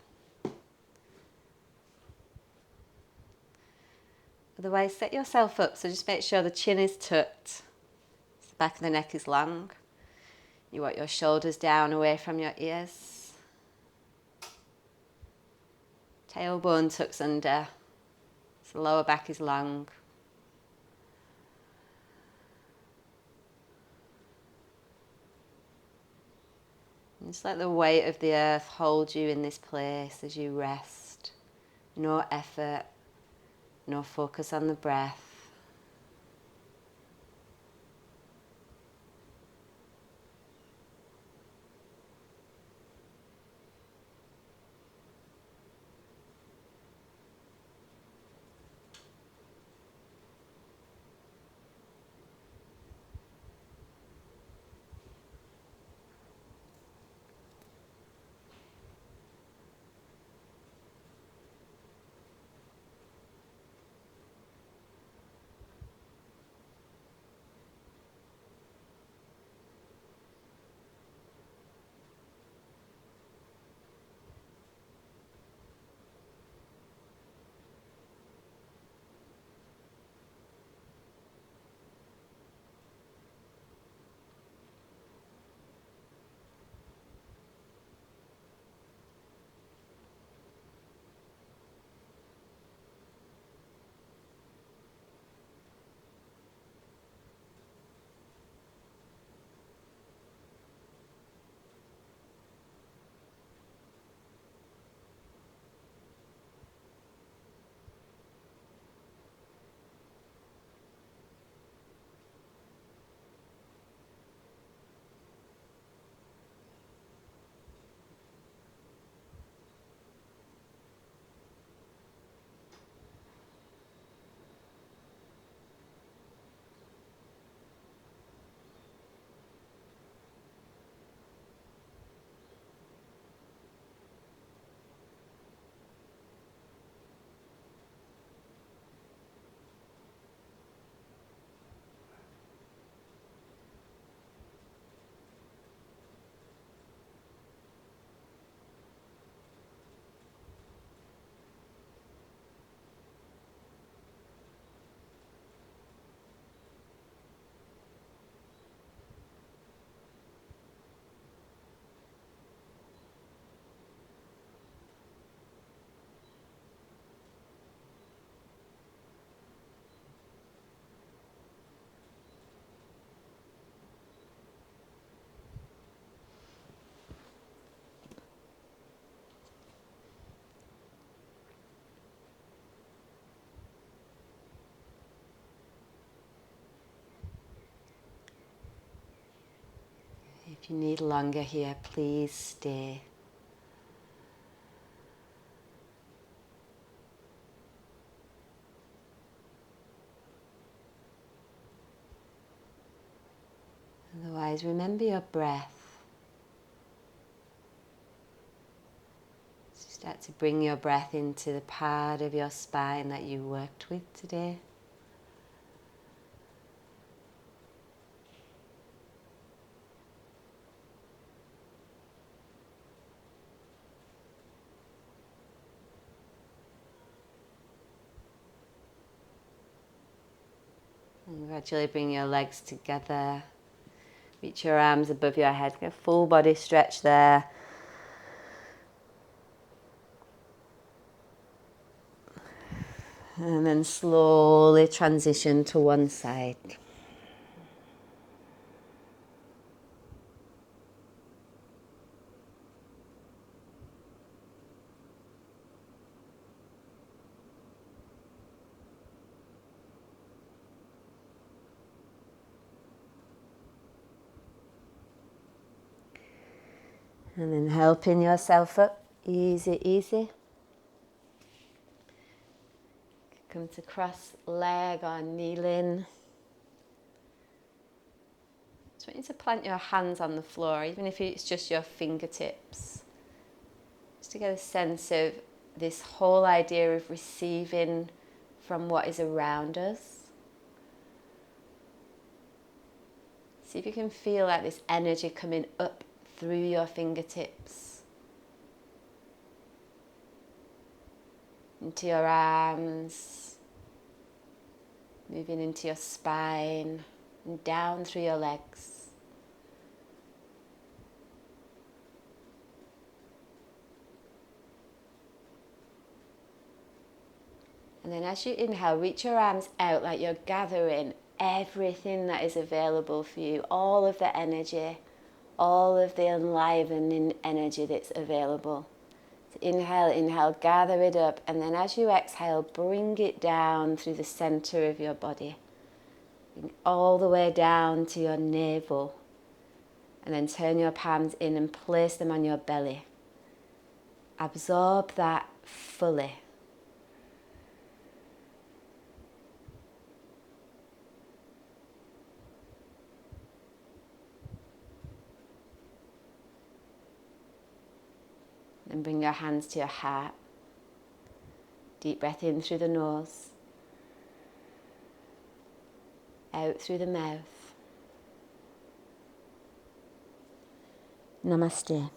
Otherwise, set yourself up, so just make sure the chin is tucked. The back of the neck is long. You want your shoulders down away from your ears. Tailbone tucks under. So the lower back is long. And just let the weight of the earth hold you in this place as you rest. No effort, no focus on the breath. If you need longer here, please stay. Otherwise, remember your breath. So start to bring your breath into the part of your spine that you worked with today. And gradually bring your legs together. Reach your arms above your head. Get a full body stretch there. And then slowly transition to one side. And then helping yourself up, easy, easy. Come to cross leg or kneeling. Just want you to plant your hands on the floor, even if it's just your fingertips. Just to get a sense of this whole idea of receiving from what is around us. See if you can feel like this energy coming up through your fingertips, into your arms, moving into your spine, and down through your legs. And then as you inhale, reach your arms out like you're gathering everything that is available for you, all of the energy, all of the enlivening energy that's available. So inhale, gather it up, and then as you exhale, bring it down through the center of your body, all the way down to your navel, and then turn your palms in and place them on your belly. Absorb that fully. And bring your hands to your heart. Deep breath in through the nose, out through the mouth. Namaste.